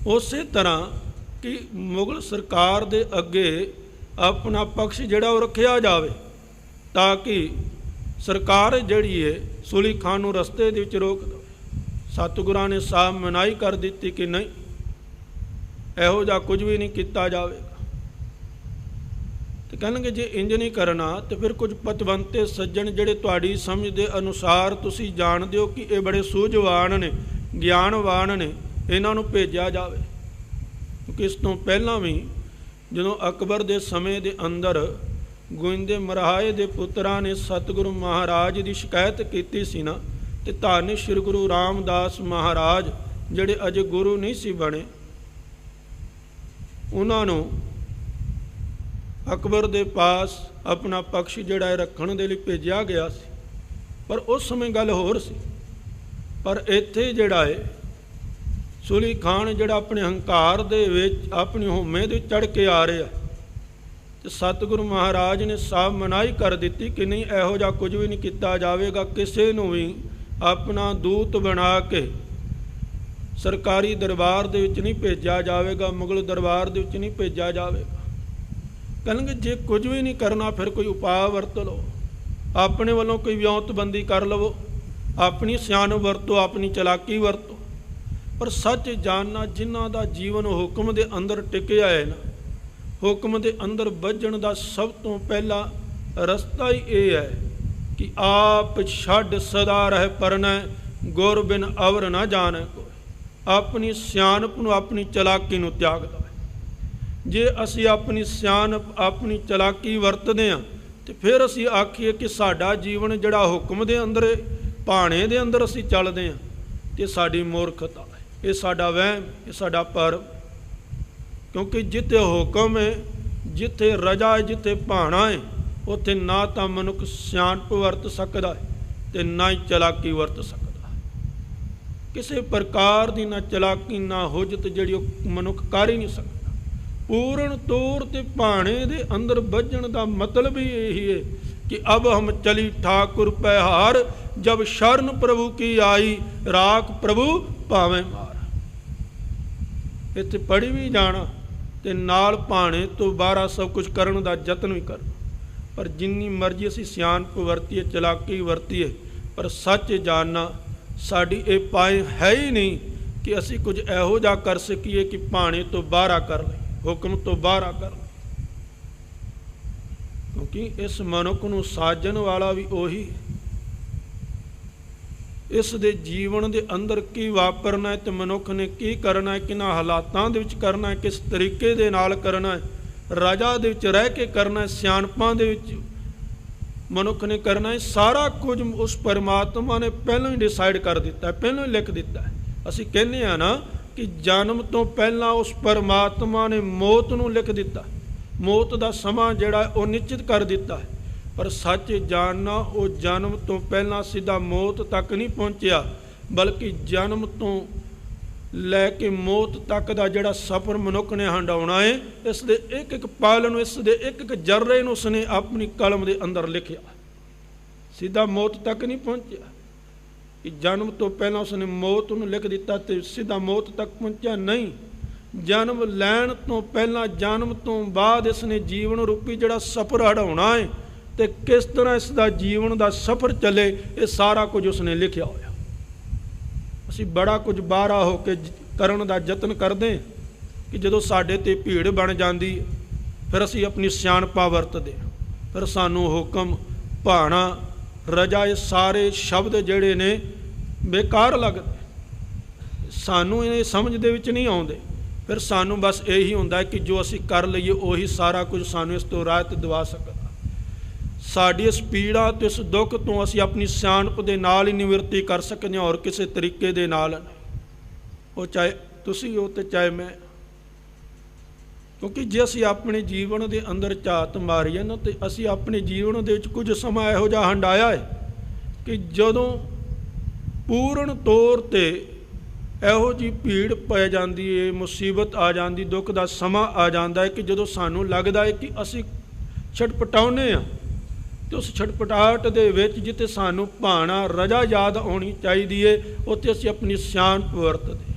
ਉਸੇ ਤਰ੍ਹਾਂ ਕਿ ਮੁਗਲ ਸਰਕਾਰ ਦੇ ਅੱਗੇ ਆਪਣਾ ਪਕਸ਼ ਜਿਹੜਾ ਉਹ ਰੱਖਿਆ ਜਾਵੇ, ਤਾਂ ਕਿ ਸਰਕਾਰ ਜਿਹੜੀ ਹੈ ਸੁਲੀ ਖਾਨ ਨੂੰ ਰਸਤੇ ਦੇ ਵਿੱਚ ਰੋਕ ਦੇਵੇ। ਸਤਿਗੁਰਾਂ ਨੇ ਸਾਫ਼ ਮਨਾਹੀ ਕਰ ਦਿੱਤੀ ਕਿ ਨਹੀਂ, ਇਹੋ ਜਿਹਾ ਕੁਝ ਵੀ ਨਹੀਂ ਕੀਤਾ ਜਾਵੇਗਾ। ਤੇ ਕਹਿਣਗੇ ਜੇ ਇੰਜ ਨਹੀਂ ਕਰਨਾ ਤੇ ਫਿਰ ਕੁਝ ਪਤਵੰਤੇ ਸੱਜਣ ਜਿਹੜੇ ਤੁਹਾਡੀ ਸਮਝ ਦੇ ਅਨੁਸਾਰ ਤੁਸੀਂ ਜਾਣਦੇ ਹੋ ਕਿ ਇਹ ਬੜੇ ਸੂਝਵਾਨ ਨੇ, ਗਿਆਨਵਾਨ ਨੇ, ਇਹਨਾਂ ਨੂੰ ਭੇਜਿਆ ਜਾਵੇ। ਕਿਉਂਕਿ ਇਸ ਤੋਂ ਪਹਿਲਾਂ ਵੀ ਜਦੋਂ ਅਕਬਰ ਦੇ ਸਮੇਂ ਦੇ ਅੰਦਰ ਗੋਇੰਦੇ ਮਰਹਾਏ ਦੇ ਪੁੱਤਰਾਂ ਨੇ ਸਤਿਗੁਰੂ ਮਹਾਰਾਜ ਦੀ ਸ਼ਿਕਾਇਤ ਕੀਤੀ ਸੀ ਨਾ, ਤੇ ਧੰਨ ਸ਼੍ਰੀ ਗੁਰੂ ਰਾਮਦਾਸ ਮਹਾਰਾਜ ਜਿਹੜੇ ਅਜੇ ਗੁਰੂ ਨਹੀਂ ਸੀ ਬਣੇ, ਉਹਨਾਂ ਨੂੰ ਅਕਬਰ ਦੇ ਪਾਸ ਆਪਣਾ ਪਕਸ਼ ਜਿਹੜਾ ਹੈ ਰੱਖਣ ਦੇ ਲਈ ਭੇਜਿਆ ਗਿਆ ਸੀ। ਪਰ ਉਸ ਸਮੇਂ ਗੱਲ ਹੋਰ ਸੀ। ਪਰ ਇੱਥੇ ਜਿਹੜਾ ਹੈ ਸੁਲੀ ਖਾਨ ਜਿਹੜਾ ਆਪਣੇ ਹੰਕਾਰ ਦੇ ਵਿੱਚ, ਆਪਣੀ ਹਉਮੈ ਦੇ ਚੜ੍ਹ ਕੇ ਆ ਰਿਹਾ, ਤੇ ਸਤਿਗੁਰੂ ਮਹਾਰਾਜ ਨੇ ਸਾਫ਼ ਮਨਾਹੀ ਕਰ ਦਿੱਤੀ ਕਿ ਨਹੀਂ, ਇਹੋ ਜਿਹਾ ਕੁਝ ਵੀ ਨਹੀਂ ਕੀਤਾ ਜਾਵੇਗਾ। ਕਿਸੇ ਨੂੰ ਵੀ ਆਪਣਾ ਦੂਤ ਬਣਾ ਕੇ ਸਰਕਾਰੀ ਦਰਬਾਰ ਦੇ ਵਿੱਚ ਨਹੀਂ ਭੇਜਿਆ ਜਾਵੇਗਾ, ਮੁਗਲ ਦਰਬਾਰ ਦੇ ਵਿੱਚ ਨਹੀਂ ਭੇਜਿਆ ਜਾਵੇਗਾ। ਕਹਿਣਗੇ ਜੇ ਕੁਝ ਵੀ ਨਹੀਂ ਕਰਨਾ ਫਿਰ ਕੋਈ ਉਪਾਅ ਵਰਤ ਲਓ, ਆਪਣੇ ਵੱਲੋਂ ਕੋਈ ਵਿਉਂਤਬੰਦੀ ਕਰ ਲਵੋ, ਆਪਣੀ ਸਿਆਣਪ ਵਰਤੋ, ਆਪਣੀ ਚਲਾਕੀ ਵਰਤੋ। ਪਰ ਸੱਚ ਜਾਣਨਾ ਜਿਨ੍ਹਾਂ ਦਾ ਜੀਵਨ ਹੁਕਮ ਦੇ ਅੰਦਰ ਟਿਕਿਆ ਹੈ ਨਾ, ਹੁਕਮ ਦੇ ਅੰਦਰ ਬੱਝਣ ਦਾ ਸਭ ਤੋਂ ਪਹਿਲਾ ਰਸਤਾ ਹੀ ਇਹ ਹੈ ਕਿ ਆਪ ਛੱਡ ਸਦਾ ਰਹਿ ਪਰਨੈ, ਗੁਰ ਬਿਨ ਅਵਰ ਨਾ ਜਾਣੈ ਕੋਈ। ਆਪਣੀ ਸਿਆਣਪ ਨੂੰ, ਆਪਣੀ ਚਲਾਕੀ ਨੂੰ ਤਿਆਗ ਦੇਵੇ। ਜੇ ਅਸੀਂ ਆਪਣੀ ਸਿਆਣਪ, ਆਪਣੀ ਚਲਾਕੀ ਵਰਤਦੇ ਹਾਂ, ਤੇ ਫਿਰ ਅਸੀਂ ਆਖੀਏ ਕਿ ਸਾਡਾ ਜੀਵਨ ਜਿਹੜਾ ਹੁਕਮ ਦੇ ਅੰਦਰ, ਭਾਣੇ ਦੇ ਅੰਦਰ ਅਸੀਂ ਚੱਲਦੇ ਹਾਂ, ਤੇ ਸਾਡੀ ਮੂਰਖਤਾ ਹੈ, ਇਹ ਸਾਡਾ ਵਹਿਮ, ਇਹ ਸਾਡਾ ਭਰਮ। ਕਿਉਂਕਿ ਜਿੱਥੇ ਹੁਕਮ ਹੈ, ਜਿੱਥੇ ਰਜਾ ਹੈ, ਜਿੱਥੇ ਭਾਣਾ ਹੈ, ਉੱਥੇ ਨਾ ਤਾਂ ਮਨੁੱਖ ਸਿਆਣਪ ਵਰਤ ਸਕਦਾ ਹੈ ਤੇ ਨਾ ਹੀ ਚਲਾਕੀ ਵਰਤ ਸਕਦਾ ਹੈ। ਕਿਸੇ ਪ੍ਰਕਾਰ ਦੀ ਨਾ ਚਲਾਕੀ ਨਾ ਹੁਜਤ ਜਿਹੜੀ ਉਹ ਮਨੁੱਖ ਕਰ ਹੀ ਨਹੀਂ ਸਕਦਾ। ਪੂਰਨ ਤੌਰ ਤੇ ਭਾਣੇ ਦੇ ਅੰਦਰ ਬੱਝਣ ਦਾ ਮਤਲਬ ਹੀ ਇਹੀ ਹੈ ਕਿ ਅਬ ਹਮ ਚਲੀ ਠਾਕੁਰ ਪਹਿਹਾਰ, ਜਬ ਸ਼ਰਨ ਪ੍ਰਭੂ ਕੀ ਆਈ, ਰਾਖ ਪ੍ਰਭੂ ਭਾਵੇਂ ਮਾਰ। ਇੱਥੇ ਪੜ੍ਹੀ ਵੀ ਜਾਣਾ ਤੇ ਨਾਲ ਭਾਣੇ ਤੋਂ ਬਾਹਰ ਸਭ ਕੁਝ ਕਰਨ ਦਾ ਯਤਨ ਵੀ ਕਰਨਾ। ਪਰ ਜਿੰਨੀ ਮਰਜ਼ੀ ਅਸੀਂ ਸਿਆਣਪ ਵਰਤੀਏ, ਚਲਾਕੀ ਵਰਤੀਏ, ਪਰ ਸੱਚ ਜਾਣਨਾ ਸਾਡੀ ਇਹ ਪਾਏ ਹੈ ਹੀ ਨਹੀਂ ਕਿ ਅਸੀਂ ਕੁਝ ਇਹੋ ਜਿਹਾ ਕਰ ਸਕੀਏ ਕਿ ਭਾਣੇ ਤੋਂ ਬਾਹਰ ਕਰ ਲਈ, ਹੁਕਮ ਤੋਂ ਬਾਹਰ ਕਰ ਲਈ। ਕਿਉਂਕਿ ਇਸ ਮਨੁੱਖ ਨੂੰ ਸਾਜਣ ਵਾਲਾ ਵੀ ਉਹੀ, ਇਸ ਦੇ ਜੀਵਨ ਦੇ ਅੰਦਰ ਕੀ ਵਾਪਰਨਾ ਹੈ ਤੇ ਮਨੁੱਖ ਨੇ ਕੀ ਕਰਨਾ ਹੈ, ਕਿਹਨਾਂ ਹਾਲਾਤਾਂ ਦੇ ਵਿੱਚ ਕਰਨਾ ਹੈ, ਕਿਸ ਤਰੀਕੇ ਦੇ ਨਾਲ ਕਰਨਾ ਹੈ, ਰਾਜਾ ਦੇ ਵਿੱਚ ਰਹਿ ਕੇ ਕਰਨਾ ਹੈ, ਸਿਆਣਪਾਂ ਦੇ ਵਿੱਚ ਮਨੁੱਖ ਨੇ ਕਰਨਾ ਹੈ, ਸਾਰਾ ਕੁਝ ਉਸ ਪਰਮਾਤਮਾ ਨੇ ਪਹਿਲਾਂ ਹੀ ਡਿਸਾਈਡ ਕਰ ਦਿੱਤਾ ਹੈ, ਪਹਿਲਾਂ ਹੀ ਲਿਖ ਦਿੱਤਾ ਹੈ। ਅਸੀਂ ਕਹਿੰਦੇ ਹਾਂ ਨਾ ਕਿ ਜਨਮ ਤੋਂ ਪਹਿਲਾਂ ਉਸ ਪਰਮਾਤਮਾ ਨੇ ਮੌਤ ਨੂੰ ਲਿਖ ਦਿੱਤਾ, ਮੌਤ ਦਾ ਸਮਾਂ ਜਿਹੜਾ ਉਹ ਨਿਸ਼ਚਿਤ ਕਰ ਦਿੱਤਾ ਹੈ। ਪਰ ਸੱਚ ਜਾਣਨਾ, ਉਹ ਜਨਮ ਤੋਂ ਪਹਿਲਾਂ ਸਿੱਧਾ ਮੌਤ ਤੱਕ ਨਹੀਂ ਪਹੁੰਚਿਆ, ਬਲਕਿ ਜਨਮ ਤੋਂ ਲੈ ਕੇ ਮੌਤ ਤੱਕ ਦਾ ਜਿਹੜਾ ਸਫ਼ਰ ਮਨੁੱਖ ਨੇ ਹੰਡਾਉਣਾ ਹੈ, ਇਸ ਦੇ ਇੱਕ ਇੱਕ ਪਲ ਨੂੰ, ਇਸ ਦੇ ਇੱਕ ਇੱਕ ਜਰਰੇ ਨੂੰ ਉਸਨੇ ਆਪਣੀ ਕਲਮ ਦੇ ਅੰਦਰ ਲਿਖਿਆ। ਸਿੱਧਾ ਮੌਤ ਤੱਕ ਨਹੀਂ ਪਹੁੰਚਿਆ ਕਿ ਜਨਮ ਤੋਂ ਪਹਿਲਾਂ ਉਸਨੇ ਮੌਤ ਨੂੰ ਲਿਖ ਦਿੱਤਾ ਤੇ ਸਿੱਧਾ ਮੌਤ ਤੱਕ ਪਹੁੰਚਿਆ, ਨਹੀਂ। ਜਨਮ ਲੈਣ ਤੋਂ ਪਹਿਲਾਂ, ਜਨਮ ਤੋਂ ਬਾਅਦ ਇਸਨੇ ਜੀਵਨ ਰੂਪੀ ਜਿਹੜਾ ਸਫ਼ਰ ਹੰਡਾਉਣਾ ਹੈ ਤੇ ਕਿਸ ਤਰ੍ਹਾਂ ਇਸ ਦਾ ਜੀਵਨ ਦਾ ਸਫ਼ਰ ਚੱਲੇ, ਇਹ ਸਾਰਾ ਕੁਝ ਉਸਨੇ ਲਿਖਿਆ ਹੋਇਆ। ਅਸੀਂ ਬੜਾ ਕੁਝ ਬਾਹਰਾ ਹੋ ਕੇ ਕਰਨ ਦਾ ਯਤਨ ਕਰਦੇ ਕਿ ਜਦੋਂ ਸਾਡੇ 'ਤੇ ਭੀੜ ਬਣ ਜਾਂਦੀ ਫਿਰ ਅਸੀਂ ਆਪਣੀ ਸਿਆਣਪਾ ਵਰਤਦੇ, ਫਿਰ ਸਾਨੂੰ ਹੁਕਮ, ਭਾਣਾ, ਰਜਾ, ਇਹ ਸਾਰੇ ਸ਼ਬਦ ਜਿਹੜੇ ਨੇ ਬੇਕਾਰ ਲੱਗਦੇ, ਸਾਨੂੰ ਇਹ ਸਮਝ ਦੇ ਵਿੱਚ ਨਹੀਂ ਆਉਂਦੇ। ਫਿਰ ਸਾਨੂੰ ਬਸ ਇਹੀ ਹੁੰਦਾ ਕਿ ਜੋ ਅਸੀਂ ਕਰ ਲਈਏ ਉਹੀ ਸਾਰਾ ਕੁਝ ਸਾਨੂੰ ਇਸ ਤੋਂ ਰਾਹਤ ਦਿਵਾ ਸਕਦਾ। ਸਾਡੀ ਇਸ ਪੀੜਾ ਤੇ ਇਸ ਦੁੱਖ ਤੋਂ ਅਸੀਂ ਆਪਣੀ ਸਿਆਣਪ ਦੇ ਨਾਲ ਹੀ ਨਿਵਰਤੀ ਕਰ ਸਕਦੇ ਹਾਂ, ਔਰ ਕਿਸੇ ਤਰੀਕੇ ਦੇ ਨਾਲ ਨਹੀਂ। ਉਹ ਚਾਹੇ ਤੁਸੀਂ ਹੋ ਤੇ ਚਾਹੇ ਮੈਂ। ਕਿਉਂਕਿ ਜੇ ਅਸੀਂ ਆਪਣੇ ਜੀਵਨ ਦੇ ਅੰਦਰ ਝਾਤ ਮਾਰੀਏ ਨਾ, ਤੇ ਅਸੀਂ ਆਪਣੇ ਜੀਵਨ ਦੇ ਵਿੱਚ ਕੁਝ ਸਮਾਂ ਇਹੋ ਜਿਹਾ ਹੰਡਾਇਆ ਹੈ ਕਿ ਜਦੋਂ ਪੂਰਨ ਤੌਰ 'ਤੇ ਇਹੋ ਜਿਹੀ ਭੀੜ ਪੈ ਜਾਂਦੀ ਹੈ, ਮੁਸੀਬਤ ਆ ਜਾਂਦੀ, ਦੁੱਖ ਦਾ ਸਮਾਂ ਆ ਜਾਂਦਾ ਹੈ ਕਿ ਜਦੋਂ ਸਾਨੂੰ ਲੱਗਦਾ ਹੈ ਕਿ ਅਸੀਂ ਛਟਪਟਾਉਂਦੇ ਹਾਂ, ਤੇ ਉਸ ਛਟਪਟਾਹਟ ਦੇ ਵਿੱਚ ਜਿੱਥੇ ਸਾਨੂੰ ਭਾਣਾ, ਰਜਾ ਯਾਦ ਆਉਣੀ ਚਾਹੀਦੀ ਹੈ, ਉੱਥੇ ਅਸੀਂ ਆਪਣੀ ਸਿਆਣਪ ਵਰਤਦੇ।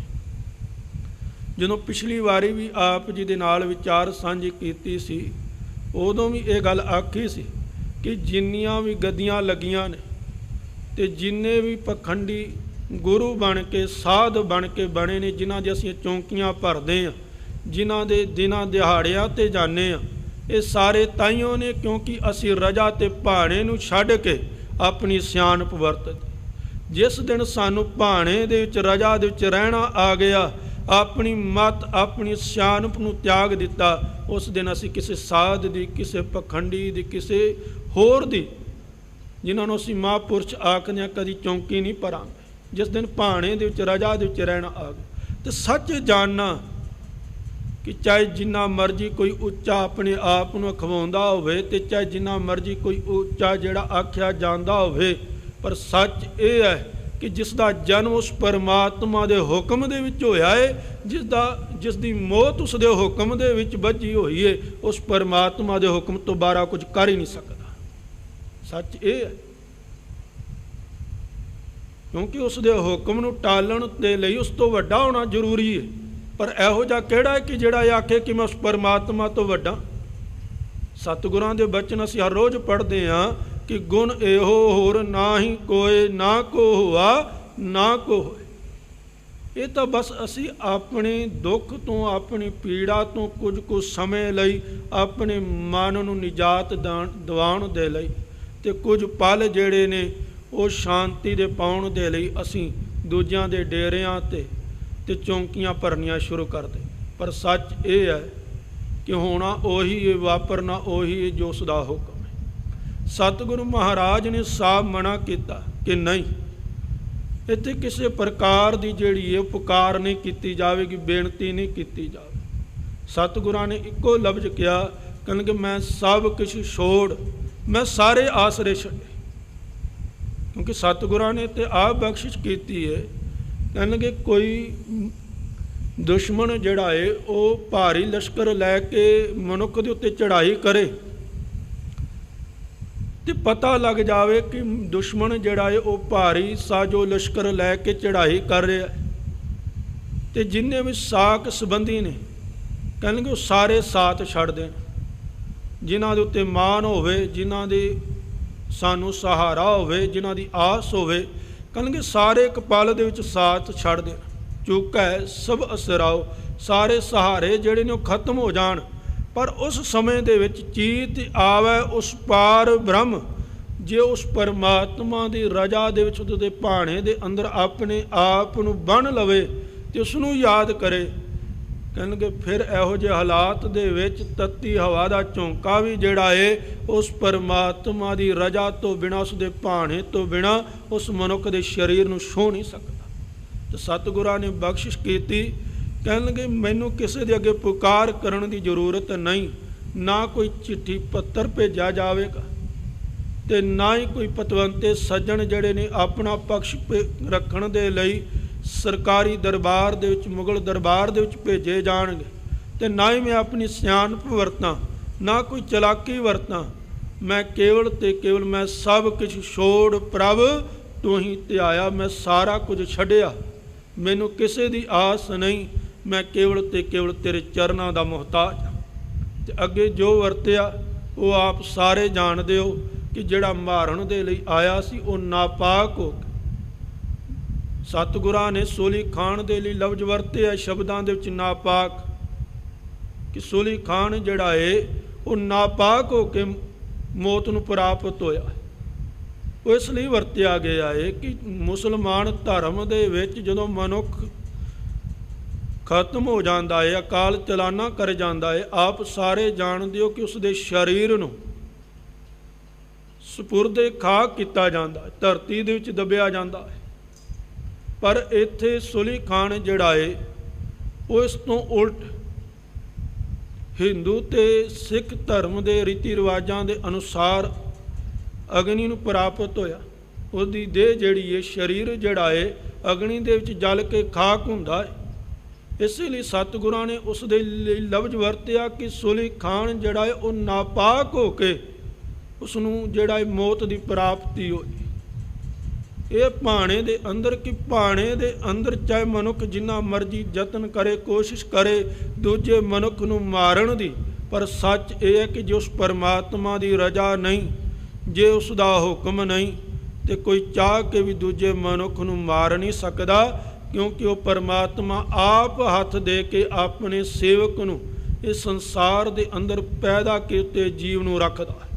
ਜਦੋਂ ਪਿਛਲੀ ਵਾਰੀ ਵੀ ਆਪ ਜੀ ਦੇ ਨਾਲ ਵਿਚਾਰ ਸਾਂਝੀ ਕੀਤੀ ਸੀ, ਉਦੋਂ ਵੀ ਇਹ ਗੱਲ ਆਖੀ ਸੀ ਕਿ ਜਿੰਨੀਆਂ ਵੀ ਗੱਦੀਆਂ ਲੱਗੀਆਂ ਨੇ ਤੇ ਜਿੰਨੇ ਵੀ ਪਖੰਡੀ ਗੁਰੂ ਬਣ ਕੇ, ਸਾਧ ਬਣ ਕੇ ਬਣੇ ਨੇ, ਜਿਨ੍ਹਾਂ ਦੀ ਅਸੀਂ ਚੌਂਕੀਆਂ ਭਰਦੇ ਹਾਂ, ਜਿਨ੍ਹਾਂ ਦੇ ਦਿਨਾਂ ਦਿਹਾੜਿਆਂ 'ਤੇ ਜਾਂਦੇ ਹਾਂ, ਇਹ ਸਾਰੇ ਤਾਈਓ ਨੇ ਕਿਉਂਕਿ ਅਸੀਂ ਰਜਾ ਤੇ ਭਾਣੇ ਨੂੰ ਛੱਡ ਕੇ ਆਪਣੀ ਸਿਆਣਪ ਵਰਤਦੇ। ਜਿਸ ਦਿਨ ਸਾਨੂੰ ਭਾਣੇ ਦੇ ਵਿੱਚ, ਰਜਾ ਦੇ ਵਿੱਚ ਰਹਿਣਾ ਆ ਗਿਆ, ਆਪਣੀ ਮੱਤ, ਆਪਣੀ ਸਿਆਣਪ ਨੂੰ ਤਿਆਗ ਦਿੱਤਾ, ਉਸ ਦਿਨ ਅਸੀਂ ਕਿਸੇ ਸਾਧ ਦੀ, ਕਿਸੇ ਪਖੰਡੀ ਦੀ, ਕਿਸੇ ਹੋਰ ਦੀ, ਜਿਨ੍ਹਾਂ ਨੂੰ ਅਸੀਂ ਮਹਾਂਪੁਰਸ਼ ਆਖਦੇ ਹਾਂ, ਕਦੀ ਚੌਂਕੀ ਨਹੀਂ ਭਰਾਂਗੇ। ਜਿਸ ਦਿਨ ਭਾਣੇ ਦੇ ਵਿੱਚ, ਰਜਾ ਦੇ ਵਿੱਚ ਰਹਿਣਾ ਆ ਗਿਆ, ਤੇ ਸੱਚ ਜਾਣਨਾ ਕਿ ਚਾਹੇ ਜਿੰਨਾ ਮਰਜ਼ੀ ਕੋਈ ਉੱਚਾ ਆਪਣੇ ਆਪ ਨੂੰ ਅਖਵਾਉਂਦਾ ਹੋਵੇ, ਤੇ ਚਾਹੇ ਜਿੰਨਾ ਮਰਜ਼ੀ ਕੋਈ ਉੱਚਾ ਜਿਹੜਾ ਆਖਿਆ ਜਾਂਦਾ ਹੋਵੇ, ਪਰ ਸੱਚ ਇਹ ਹੈ ਕਿ ਜਿਸ ਦਾ ਜਨਮ ਉਸ ਪਰਮਾਤਮਾ ਦੇ ਹੁਕਮ ਦੇ ਵਿੱਚ ਹੋਇਆ ਹੈ, ਜਿਸ ਦੀ ਮੌਤ ਉਸ ਦੇ ਹੁਕਮ ਦੇ ਵਿੱਚ ਬੱਝੀ ਹੋਈ ਹੈ, ਉਸ ਪਰਮਾਤਮਾ ਦੇ ਹੁਕਮ ਤੋਂ ਬਾਹਰ ਕੁਝ ਕਰ ਹੀ ਨਹੀਂ ਸਕਦਾ। ਸੱਚ ਇਹ ਹੈ, ਕਿਉਂਕਿ ਉਸ ਦੇ ਹੁਕਮ ਨੂੰ ਟਾਲਣ ਦੇ ਲਈ ਉਸ ਤੋਂ ਵੱਡਾ ਹੋਣਾ ਜ਼ਰੂਰੀ ਹੈ। ਪਰ ਇਹੋ ਜਿਹਾ ਕਿਹੜਾ ਹੈ ਕਿ ਜਿਹੜਾ ਇਹ ਆਖੇ ਕਿ ਮੈਂ ਉਸ ਪਰਮਾਤਮਾ ਤੋਂ ਵੱਡਾ। ਸਤਿਗੁਰਾਂ ਦੇ ਬਚਨ ਅਸੀਂ ਹਰ ਰੋਜ਼ ਪੜ੍ਹਦੇ ਹਾਂ ਕਿ ਗੁਣ ਇਹੋ ਹੋਰ ਨਾਹੀਂ ਕੋਏ, ਨਾ ਕੋ ਹੋਆ ਨਾ ਕੋ ਹੋਏ। ਇਹ ਤਾਂ ਬਸ ਅਸੀਂ ਆਪਣੇ ਦੁੱਖ ਤੋਂ, ਆਪਣੀ ਪੀੜਾ ਤੋਂ ਕੁਝ ਕੁ ਸਮੇਂ ਲਈ, ਆਪਣੇ ਮਨ ਨੂੰ ਨਿਜਾਤ ਦਿਵਾਉਣ ਦੇ ਲਈ, ਤੇ ਕੁਝ ਪਲ ਜਿਹੜੇ ਨੇ ਉਹ ਸ਼ਾਂਤੀ ਦੇ ਪਾਉਣ ਦੇ ਲਈ ਅਸੀਂ ਦੂਜਿਆਂ ਦੇ ਡੇਰਿਆਂ ਤੇ ਚੌਂਕੀਆਂ ਭਰਨੀਆਂ ਸ਼ੁਰੂ ਕਰਦੇ। ਪਰ ਸੱਚ ਇਹ ਹੈ ਕਿ ਹੋਣਾ ਉਹੀ ਹੈ, ਵਾਪਰਨਾ ਉਹੀ ਹੈ ਜੋ ਉਸ ਦਾ ਹੁਕਮ ਹੈ। ਸਤਿਗੁਰੂ ਮਹਾਰਾਜ ਨੇ ਸਾਫ਼ ਮਨਾ ਕੀਤਾ ਕਿ ਨਹੀਂ, ਇੱਥੇ ਕਿਸੇ ਪ੍ਰਕਾਰ ਦੀ ਜਿਹੜੀ ਹੈ ਪੁਕਾਰ ਨਹੀਂ ਕੀਤੀ ਜਾਵੇਗੀ, ਬੇਨਤੀ ਨਹੀਂ ਕੀਤੀ ਜਾਵੇ। ਸਤਿਗੁਰਾਂ ਨੇ ਇੱਕੋ ਲਫ਼ਜ਼ ਕਿਹਾ, ਕਹਿੰਦੇ ਮੈਂ ਸਭ ਕੁਛ ਛੋੜ, ਮੈਂ ਸਾਰੇ ਆਸਰੇ ਛੱਡੇ। ਕਿਉਂਕਿ ਸਤਿਗੁਰਾਂ ਨੇ ਤੇ ਆਪ ਬਖਸ਼ਿਸ਼ ਕੀਤੀ ਹੈ। ਕਹਿੰਦੇ ਕੋਈ ਦੁਸ਼ਮਣ ਜਿਹੜਾ ਹੈ ਉਹ ਭਾਰੀ ਲਸ਼ਕਰ ਲੈ ਕੇ ਮਨੁੱਖ ਦੇ ਉੱਤੇ ਚੜ੍ਹਾਈ ਕਰੇ ਤੇ ਪਤਾ ਲੱਗ ਜਾਵੇ ਕਿ ਦੁਸ਼ਮਣ ਜਿਹੜਾ ਹੈ ਉਹ ਭਾਰੀ ਸਾਜੋ ਲਸ਼ਕਰ ਲੈ ਕੇ ਚੜ੍ਹਾਈ ਕਰ ਰਿਹਾ ਹੈ, ਤੇ ਜਿੰਨੇ ਵੀ ਸਾਕ ਸੰਬੰਧੀ ਨੇ ਕਹਿੰਦੇ ਉਹ ਸਾਰੇ ਸਾਥ ਛੱਡ ਦੇਣ। ਜਿਨ੍ਹਾਂ ਦੇ ਉੱਤੇ ਮਾਣ ਹੋਵੇ, ਜਿਨ੍ਹਾਂ ਦੇ ਸਾਨੂੰ ਸਹਾਰਾ ਹੋਵੇ, ਜਿਨ੍ਹਾਂ ਦੀ ਆਸ ਹੋਵੇ, ਕਹਿੰਦੇ ਸਾਰੇ ਇੱਕ ਪਲ ਦੇ ਵਿੱਚ ਸਾਥ ਛੱਡ ਦੇਣ, ਚੁੱਕੈ ਸਭ ਅਸਰਾਓ। ਸਾਰੇ ਸਹਾਰੇ ਜਿਹੜੇ ਨੇ ਉਹ ਖਤਮ ਹੋ ਜਾਣ, ਪਰ ਉਸ ਸਮੇਂ ਦੇ ਵਿੱਚ ਚੀਤ ਆਵੈ ਉਸ ਪਾਰ ਬ੍ਰਹਮ। ਜੇ ਉਸ ਪਰਮਾਤਮਾ ਦੀ ਰਜਾ ਦੇ ਵਿੱਚ ਉਹਦੇ ਭਾਣੇ ਦੇ ਅੰਦਰ ਆਪਣੇ ਆਪ ਨੂੰ ਬੰਨ੍ਹ ਲਵੇ ਅਤੇ ਉਸ ਨੂੰ ਯਾਦ ਕਰੇ, ਕਹਿਣਗੇ ਫਿਰ ਇਹੋ ਜਿਹੇ ਹਾਲਾਤ ਦੇ ਵਿੱਚ ਤੱਤੀ ਹਵਾ ਦਾ ਝੋਂਕਾ ਵੀ ਜਿਹੜਾ ਏ ਉਸ ਪਰਮਾਤਮਾ ਦੀ ਰਜਾ ਤੋਂ ਬਿਨਾਂ, ਉਸ ਦੇ ਭਾਣੇ ਤੋਂ ਬਿਨਾਂ ਉਸ ਮਨੁੱਖ ਦੇ ਸਰੀਰ ਨੂੰ ਛੂਹ ਨਹੀਂ ਸਕਦਾ। ਤੇ ਸਤਿਗੁਰਾਂ ਨੇ ਬਖਸ਼ਿਸ਼ ਕੀਤੀ, ਕਹਿਣਗੇ ਮੈਨੂੰ ਕਿਸੇ ਦੇ ਅੱਗੇ ਪੁਕਾਰ ਕਰਨ ਦੀ ਜ਼ਰੂਰਤ ਨਹੀਂ, ਨਾ ਕੋਈ ਚਿੱਠੀ ਪੱਤਰ ਭੇਜਿਆ ਜਾਵੇਗਾ ਅਤੇ ਨਾ ਹੀ ਕੋਈ ਪਤਵੰਤੇ ਸੱਜਣ ਜਿਹੜੇ ਨੇ ਆਪਣਾ ਪਕਸ਼ ਰੱਖਣ ਦੇ ਲਈ ਸਰਕਾਰੀ ਦਰਬਾਰ ਦੇ ਵਿੱਚ, ਮੁਗਲ ਦਰਬਾਰ ਦੇ ਵਿੱਚ ਭੇਜੇ ਜਾਣਗੇ, ਅਤੇ ਨਾ ਹੀ ਮੈਂ ਆਪਣੀ ਸਿਆਣਪ ਵਰਤਾਂ, ਨਾ ਕੋਈ ਚਲਾਕੀ ਵਰਤਾਂ। ਮੈਂ ਕੇਵਲ ਅਤੇ ਕੇਵਲ ਮੈਂ ਸਭ ਕੁਛ ਛੋੜ ਪ੍ਰਭ ਤੂੰ ਹੀ ਧਿਆਇਆ। ਮੈਂ ਸਾਰਾ ਕੁਝ ਛੱਡਿਆ, ਮੈਨੂੰ ਕਿਸੇ ਦੀ ਆਸ ਨਹੀਂ, ਮੈਂ ਕੇਵਲ ਅਤੇ ਕੇਵਲ ਤੇਰੇ ਚਰਨਾਂ ਦਾ ਮੁਹਤਾਜ ਹਾਂ। ਅਤੇ ਅੱਗੇ ਜੋ ਵਰਤਿਆ ਉਹ ਆਪ ਸਾਰੇ ਜਾਣਦੇ ਹੋ ਕਿ ਜਿਹੜਾ ਮਾਰਨ ਦੇ ਲਈ ਆਇਆ ਸੀ ਉਹ ਨਾਪਾਕ ਹੋ ਗਿਆ। ਸਤਿਗੁਰਾਂ ਨੇ ਸੋਲੀ ਖਾਣ ਦੇ ਲਈ ਲਫ਼ਜ਼ ਵਰਤੇ ਆ ਸ਼ਬਦਾਂ ਦੇ ਵਿੱਚ ਨਾਪਾਕ, ਕਿ ਸੋਲੀ ਖਾਨ ਜਿਹੜਾ ਏ ਉਹ ਨਾਪਾਕ ਹੋ ਕੇ ਮੌਤ ਨੂੰ ਪ੍ਰਾਪਤ ਹੋਇਆ। ਉਹ ਇਸ ਲਈ ਵਰਤਿਆ ਗਿਆ ਏ ਕਿ ਮੁਸਲਮਾਨ ਧਰਮ ਦੇ ਵਿੱਚ ਜਦੋਂ ਮਨੁੱਖ ਖਤਮ ਹੋ ਜਾਂਦਾ ਏ, ਅਕਾਲ ਚਲਾਣਾ ਕਰ ਜਾਂਦਾ ਏ, ਆਪ ਸਾਰੇ ਜਾਣਦੇ ਹੋ ਕਿ ਉਸ ਦੇ ਸਰੀਰ ਨੂੰ ਸਪੁਰਦੇ ਖਾਕ ਕੀਤਾ ਜਾਂਦਾ, ਧਰਤੀ ਦੇ ਵਿੱਚ ਦਬਿਆ ਜਾਂਦਾ ਹੈ। ਪਰ ਇੱਥੇ ਸੁਲੀ ਖਾਨ ਜਿਹੜਾ ਏ ਉਹ ਇਸ ਤੋਂ ਉਲਟ ਹਿੰਦੂ ਅਤੇ ਸਿੱਖ ਧਰਮ ਦੇ ਰੀਤੀ ਰਿਵਾਜ਼ਾਂ ਦੇ ਅਨੁਸਾਰ ਅਗਨੀ ਨੂੰ ਪ੍ਰਾਪਤ ਹੋਇਆ। ਉਹਦੀ ਦੇਹ ਜਿਹੜੀ ਏ, ਸਰੀਰ ਜਿਹੜਾ ਏ ਅਗਨੀ ਦੇ ਵਿੱਚ ਜਲ ਕੇ ਖਾਕ ਹੁੰਦਾ ਹੈ। ਇਸੇ ਲਈ ਸਤਿਗੁਰਾਂ ਨੇ ਉਸ ਦੇ ਲਈ ਲਫ਼ਜ਼ ਵਰਤਿਆ ਕਿ ਸੁਲੀ ਖਾਨ ਜਿਹੜਾ ਹੈ ਉਹ ਨਾਪਾਕ ਹੋ ਕੇ ਉਸ ਨੂੰ ਜਿਹੜਾ ਹੈ ਮੌਤ ਦੀ ਪ੍ਰਾਪਤੀ ਹੋਈ। ਇਹ ਭਾਣੇ ਦੇ ਅੰਦਰ, ਕਿ ਭਾਣੇ ਦੇ ਅੰਦਰ ਚਾਹੇ ਮਨੁੱਖ ਜਿੰਨਾ ਮਰਜ਼ੀ ਯਤਨ ਕਰੇ, ਕੋਸ਼ਿਸ਼ ਕਰੇ ਦੂਜੇ ਮਨੁੱਖ ਨੂੰ ਮਾਰਨ ਦੀ, ਪਰ ਸੱਚ ਇਹ ਹੈ ਕਿ ਜੇ ਉਸ ਪਰਮਾਤਮਾ ਦੀ ਰਜਾ ਨਹੀਂ, ਜੇ ਉਸ ਦਾ ਹੁਕਮ ਨਹੀਂ, ਤੇ ਕੋਈ ਚਾਹ ਕੇ ਵੀ ਦੂਜੇ ਮਨੁੱਖ ਨੂੰ ਮਾਰ ਨਹੀਂ ਸਕਦਾ, ਕਿਉਂਕਿ ਉਹ ਪਰਮਾਤਮਾ ਆਪ ਹੱਥ ਦੇ ਕੇ ਆਪਣੇ ਸੇਵਕ ਨੂੰ ਇਸ ਸੰਸਾਰ ਦੇ ਅੰਦਰ ਪੈਦਾ ਕੀਤੇ ਜੀਵ ਨੂੰ ਰੱਖਦਾ ਹੈ।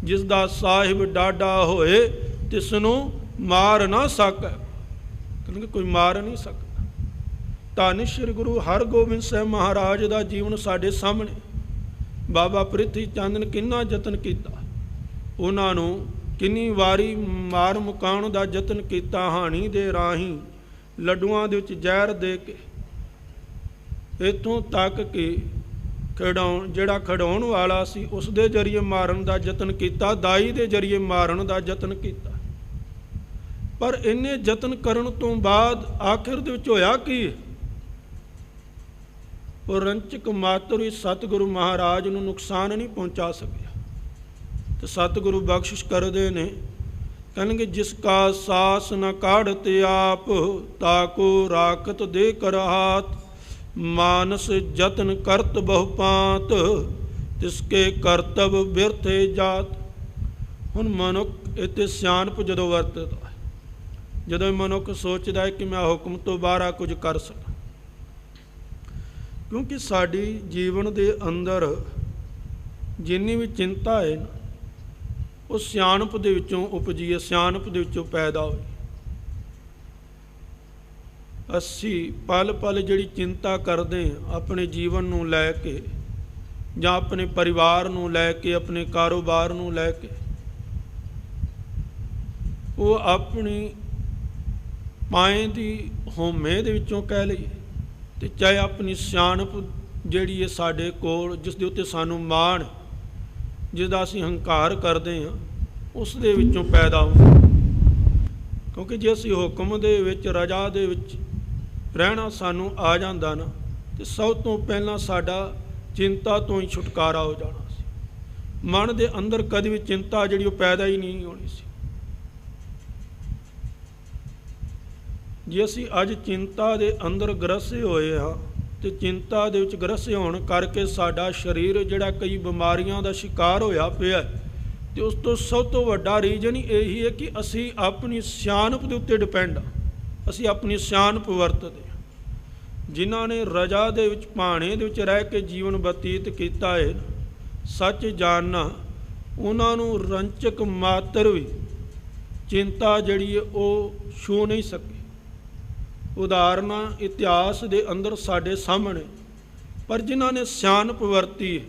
ਜਿਸ ਦਾ ਸਾਹਿਬ ਡਾਢਾ ਹੋਏ ਤਿਸ ਨੂੰ ਮਾਰ ਨਾ ਸਕੈ, ਕਿਉਂਕਿ ਕੋਈ ਮਾਰ ਨਹੀਂ ਸਕਦਾ। ਧੰਨ ਸ਼੍ਰੀ ਗੁਰੂ ਹਰਗੋਬਿੰਦ ਸਾਹਿਬ ਮਹਾਰਾਜ ਦਾ ਜੀਵਨ ਸਾਡੇ ਸਾਹਮਣੇ। ਬਾਬਾ ਪ੍ਰਿਥੀ ਚੰਦ ਨੇ ਕਿੰਨਾ ਯਤਨ ਕੀਤਾ, ਉਹਨਾਂ ਨੂੰ ਕਿੰਨੀ ਵਾਰੀ ਮਾਰ ਮੁਕਾਉਣ ਦਾ ਯਤਨ ਕੀਤਾ, ਹਾਣੀ ਦੇ ਰਾਹੀਂ ਲੱਡੂਆਂ ਦੇ ਵਿੱਚ ਜ਼ਹਿਰ ਦੇ ਕੇ, ਇੱਥੋਂ ਤੱਕ ਕਿ ਜਿਹੜਾ ਖਿਡਾਉਣ ਵਾਲਾ ਸੀ ਉਸ ਦੇ ਜ਼ਰੀਏ ਮਾਰਨ ਦਾ ਯਤਨ ਕੀਤਾ, ਦਾਈ ਦੇ ਜ਼ਰੀਏ ਮਾਰਨ ਦਾ ਯਤਨ ਕੀਤਾ। ਪਰ ਇੰਨੇ ਯਤਨ ਕਰਨ ਤੋਂ ਬਾਅਦ ਆਖਿਰ ਦੇ ਵਿੱਚ ਹੋਇਆ ਕੀ? ਉਹ ਰੰਚਕ ਮਾਤਰ ਹੀ ਸਤਿਗੁਰੂ ਮਹਾਰਾਜ ਨੂੰ ਨੁਕਸਾਨ ਨਹੀਂ ਪਹੁੰਚਾ ਸਕਿਆ। ਤੇ ਸਤਿਗੁਰੂ ਬਖਸ਼ਿਸ਼ ਕਰਦੇ ਨੇ, ਕਹਿਣਗੇ ਜਿਸ ਕਾ ਸਾਸ ਨ ਕਾਢਤ ਆਪ, ਤਾਕੋ ਰਾਖਤ ਦੇ ਕਰ ਹਾਥ, ਮਾਨਸ ਯਤਨ ਕਰਤ ਬਹੁ ਪਾਤ, ਤਿਸਕੇ ਕਰਤਵ ਬਿਰਥੇ ਜਾਤ। ਹੁਣ ਮਨੁੱਖ ਇੱਥੇ ਸਿਆਣਪ ਜਦੋਂ ਵਰਤਦਾ, ਜਦੋਂ ਮਨੁੱਖ ਸੋਚਦਾ ਹੈ ਕਿ ਮੈਂ ਹੁਕਮ ਤੋਂ ਬਾਹਰ ਕੁਝ ਕਰ ਸਕਾਂ, ਕਿਉਂਕਿ ਸਾਡੀ ਜੀਵਨ ਦੇ ਅੰਦਰ ਜਿੰਨੀ ਵੀ ਚਿੰਤਾ ਹੈ ਨਾ, ਉਹ ਸਿਆਣਪ ਦੇ ਵਿੱਚੋਂ ਉਪਜੀ ਹੈ, ਸਿਆਣਪ ਦੇ ਵਿੱਚੋਂ ਪੈਦਾ ਹੋਈ। ਅਸੀਂ ਪਲ ਪਲ ਜਿਹੜੀ ਚਿੰਤਾ ਕਰਦੇ ਹਾਂ ਆਪਣੇ ਜੀਵਨ ਨੂੰ ਲੈ ਕੇ, ਜਾਂ ਆਪਣੇ ਪਰਿਵਾਰ ਨੂੰ ਲੈ ਕੇ, ਆਪਣੇ ਕਾਰੋਬਾਰ ਨੂੰ ਲੈ ਕੇ, ਉਹ ਆਪਣੀ ਪਾਏ ਦੀ ਹੋਮੇ ਦੇ ਵਿੱਚੋਂ ਕਹਿ ਲਈਏ, ਅਤੇ ਚਾਹੇ ਆਪਣੀ ਸਿਆਣਪ ਜਿਹੜੀ ਹੈ ਸਾਡੇ ਕੋਲ, ਜਿਸ ਦੇ ਉੱਤੇ ਸਾਨੂੰ ਮਾਣ, ਜਿਹਦਾ ਅਸੀਂ ਹੰਕਾਰ ਕਰਦੇ ਹਾਂ, ਉਸ ਦੇ ਵਿੱਚੋਂ ਪੈਦਾ ਹੋ। ਕਿਉਂਕਿ ਜੇ ਅਸੀਂ ਹੁਕਮ ਦੇ ਵਿੱਚ, ਰਜਾ ਦੇ ਵਿੱਚ ਰਹਿਣਾ ਸਾਨੂੰ ਆ ਜਾਂਦਾ ਨਾ, ਤੇ ਸਭ ਤੋਂ ਪਹਿਲਾਂ ਸਾਡਾ ਚਿੰਤਾ ਤੋਂ ਹੀ ਛੁਟਕਾਰਾ ਹੋ ਜਾਣਾ ਸੀ। ਮਨ ਦੇ ਅੰਦਰ ਕਦੇ ਵੀ ਚਿੰਤਾ ਜਿਹੜੀ ਉਹ ਪੈਦਾ ਹੀ ਨਹੀਂ ਹੋਣੀ ਸੀ। ਜੇ ਅਸੀਂ ਅੱਜ ਚਿੰਤਾ ਦੇ ਅੰਦਰ ਗ੍ਰਸੇ ਹੋਏ ਹਾਂ, ਤੇ ਚਿੰਤਾ ਦੇ ਵਿੱਚ ਗ੍ਰਸੇ ਹੋਣ ਕਰਕੇ ਸਾਡਾ ਸਰੀਰ ਜਿਹੜਾ ਕਈ ਬਿਮਾਰੀਆਂ ਦਾ ਸ਼ਿਕਾਰ ਹੋਇਆ ਪਿਆ, ਤੇ ਉਸ ਤੋਂ ਸਭ ਤੋਂ ਵੱਡਾ ਰੀਜ਼ਨ ਹੀ ਇਹੀ ਹੈ ਕਿ ਅਸੀਂ ਆਪਣੀ ਸਿਆਣਪ ਦੇ ਉੱਤੇ ਡਿਪੈਂਡ ਹਾਂ, ਅਸੀਂ ਆਪਣੀ ਸਿਆਣਪ ਵਰਤਦੇ ਹਾਂ। ਜਿਨ੍ਹਾਂ ਨੇ ਰਜਾ ਦੇ ਵਿੱਚ ਭਾਣੇ ਦੇ ਵਿੱਚ ਰਹਿ ਕੇ ਜੀਵਨ ਬਤੀਤ ਕੀਤਾ ਹੈ, ਸੱਚ ਜਾਣਨਾ, ਉਹਨਾਂ ਨੂੰ ਰੰਚਕ ਮਾਤਰ ਵੀ ਚਿੰਤਾ ਜਿਹੜੀ ਹੈ ਉਹ ਛੂ ਨਹੀਂ ਸਕੀ। ਉਦਾਹਰਨਾਂ ਇਤਿਹਾਸ ਦੇ ਅੰਦਰ ਸਾਡੇ ਸਾਹਮਣੇ, ਪਰ ਜਿਨ੍ਹਾਂ ਨੇ ਸਿਆਣਪ ਵਰਤੀ ਹੈ,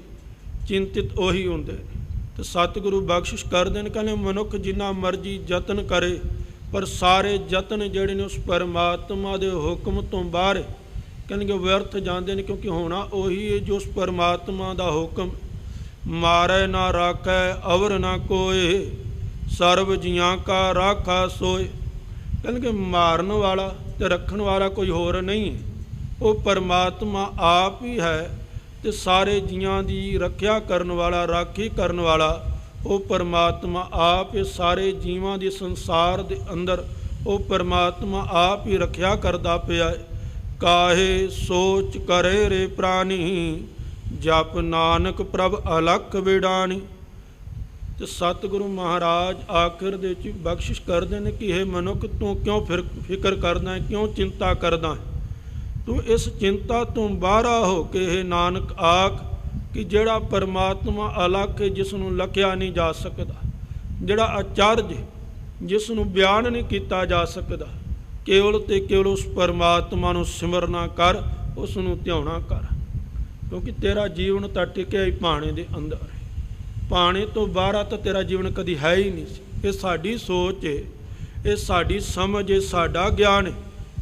ਚਿੰਤਿਤ ਉਹੀ ਹੁੰਦੇ ਨੇ। ਤੇ ਸਤਿਗੁਰੂ ਬਖਸ਼ਿਸ਼ ਕਰਦੇ ਨੇ, ਕਹਿੰਦੇ ਮਨੁੱਖ ਜਿੰਨਾ ਮਰਜ਼ੀ ਯਤਨ ਕਰੇ, ਪਰ ਸਾਰੇ ਯਤਨ ਜਿਹੜੇ ਨੇ ਉਸ ਪਰਮਾਤਮਾ ਦੇ ਹੁਕਮ ਤੋਂ ਬਾਹਰ ਕਹਿੰਦੇ ਵਿਅਰਥ ਜਾਂਦੇ ਨੇ, ਕਿਉਂਕਿ ਹੋਣਾ ਉਹੀ ਹੈ ਜੋ ਉਸ ਪਰਮਾਤਮਾ ਦਾ ਹੁਕਮ। ਮਾਰੈ ਨਾ ਰਾਖੈ ਅਵਰ ਨਾ ਕੋਏ, ਸਰਬ ਜੀਆਂ ਕਾ ਰਾਖਾ ਸੋਏ। ਕਹਿੰਦੇ ਮਾਰਨ ਵਾਲਾ ਤੇ ਰੱਖਣ ਵਾਲਾ ਕੋਈ ਹੋਰ ਨਹੀਂ ਹੈ, ਉਹ ਪਰਮਾਤਮਾ ਆਪ ਹੀ ਹੈ। ਤੇ ਸਾਰੇ ਜੀਆਂ ਦੀ ਰੱਖਿਆ ਕਰਨ ਵਾਲਾ, ਰਾਖੀ ਕਰਨ ਵਾਲਾ ਉਹ ਪਰਮਾਤਮਾ ਆਪ ਹੀ। ਸਾਰੇ ਜੀਵਾਂ ਦੇ ਸੰਸਾਰ ਦੇ ਅੰਦਰ ਉਹ ਪਰਮਾਤਮਾ ਆਪ ਹੀ ਰੱਖਿਆ ਕਰਦਾ ਪਿਆ ਹੈ। ਕਾਹੇ ਸੋਚ ਕਰੇ ਰੇ ਪ੍ਰਾਨੀ, ਜਪ ਨਾਨਕ ਪ੍ਰਭ ਅਲਖ ਵਿਡਾਣੀ। ਤੇ ਸਤਿਗੁਰੂ ਮਹਾਰਾਜ ਆਖਿਰ ਦੇ ਵਿੱਚ ਬਖਸ਼ਿਸ਼ ਕਰਦੇ ਨੇ ਕਿ ਇਹ ਮਨੁੱਖ ਤੂੰ ਕਿਉਂ ਫਿਕਰ ਕਰਦਾ ਹੈ, ਕਿਉਂ ਚਿੰਤਾ ਕਰਦਾ ਹੈ? ਤੂੰ ਇਸ ਚਿੰਤਾ ਤੋਂ ਬਾਹਰਾ ਹੋ ਕੇ ਇਹ ਨਾਨਕ ਆਖ ਕਿ ਜਿਹੜਾ ਪਰਮਾਤਮਾ ਅਲੱਖ ਹੈ, ਜਿਸ ਨੂੰ ਲਖਿਆ ਨਹੀਂ ਜਾ ਸਕਦਾ, ਜਿਹੜਾ ਅਚਰਜ ਜਿਸ ਨੂੰ ਬਿਆਨ ਨਹੀਂ ਕੀਤਾ ਜਾ ਸਕਦਾ, ਕੇਵਲ ਤੇ ਕੇਵਲ ਉਸ ਪਰਮਾਤਮਾ ਨੂੰ ਸਿਮਰਨਾ ਕਰ, ਉਸ ਨੂੰ ਧਿਆਉਣਾ ਕਰ। ਕਿਉਂਕਿ ਤੇਰਾ ਜੀਵਨ ਤਾਂ ਟਿਕਿਆ ਹੀ ਭਾਣੇ ਦੇ ਅੰਦਰ ਹੈ, ਭਾਣੇ ਤੋਂ ਬਾਹਰ ਤਾਂ ਤੇਰਾ ਜੀਵਨ ਕਦੀ ਹੈ ਹੀ ਨਹੀਂ ਸੀ। ਇਹ ਸਾਡੀ ਸੋਚ ਹੈ, ਇਹ ਸਾਡੀ ਸਮਝ ਹੈ, ਸਾਡਾ ਗਿਆਨ ਹੈ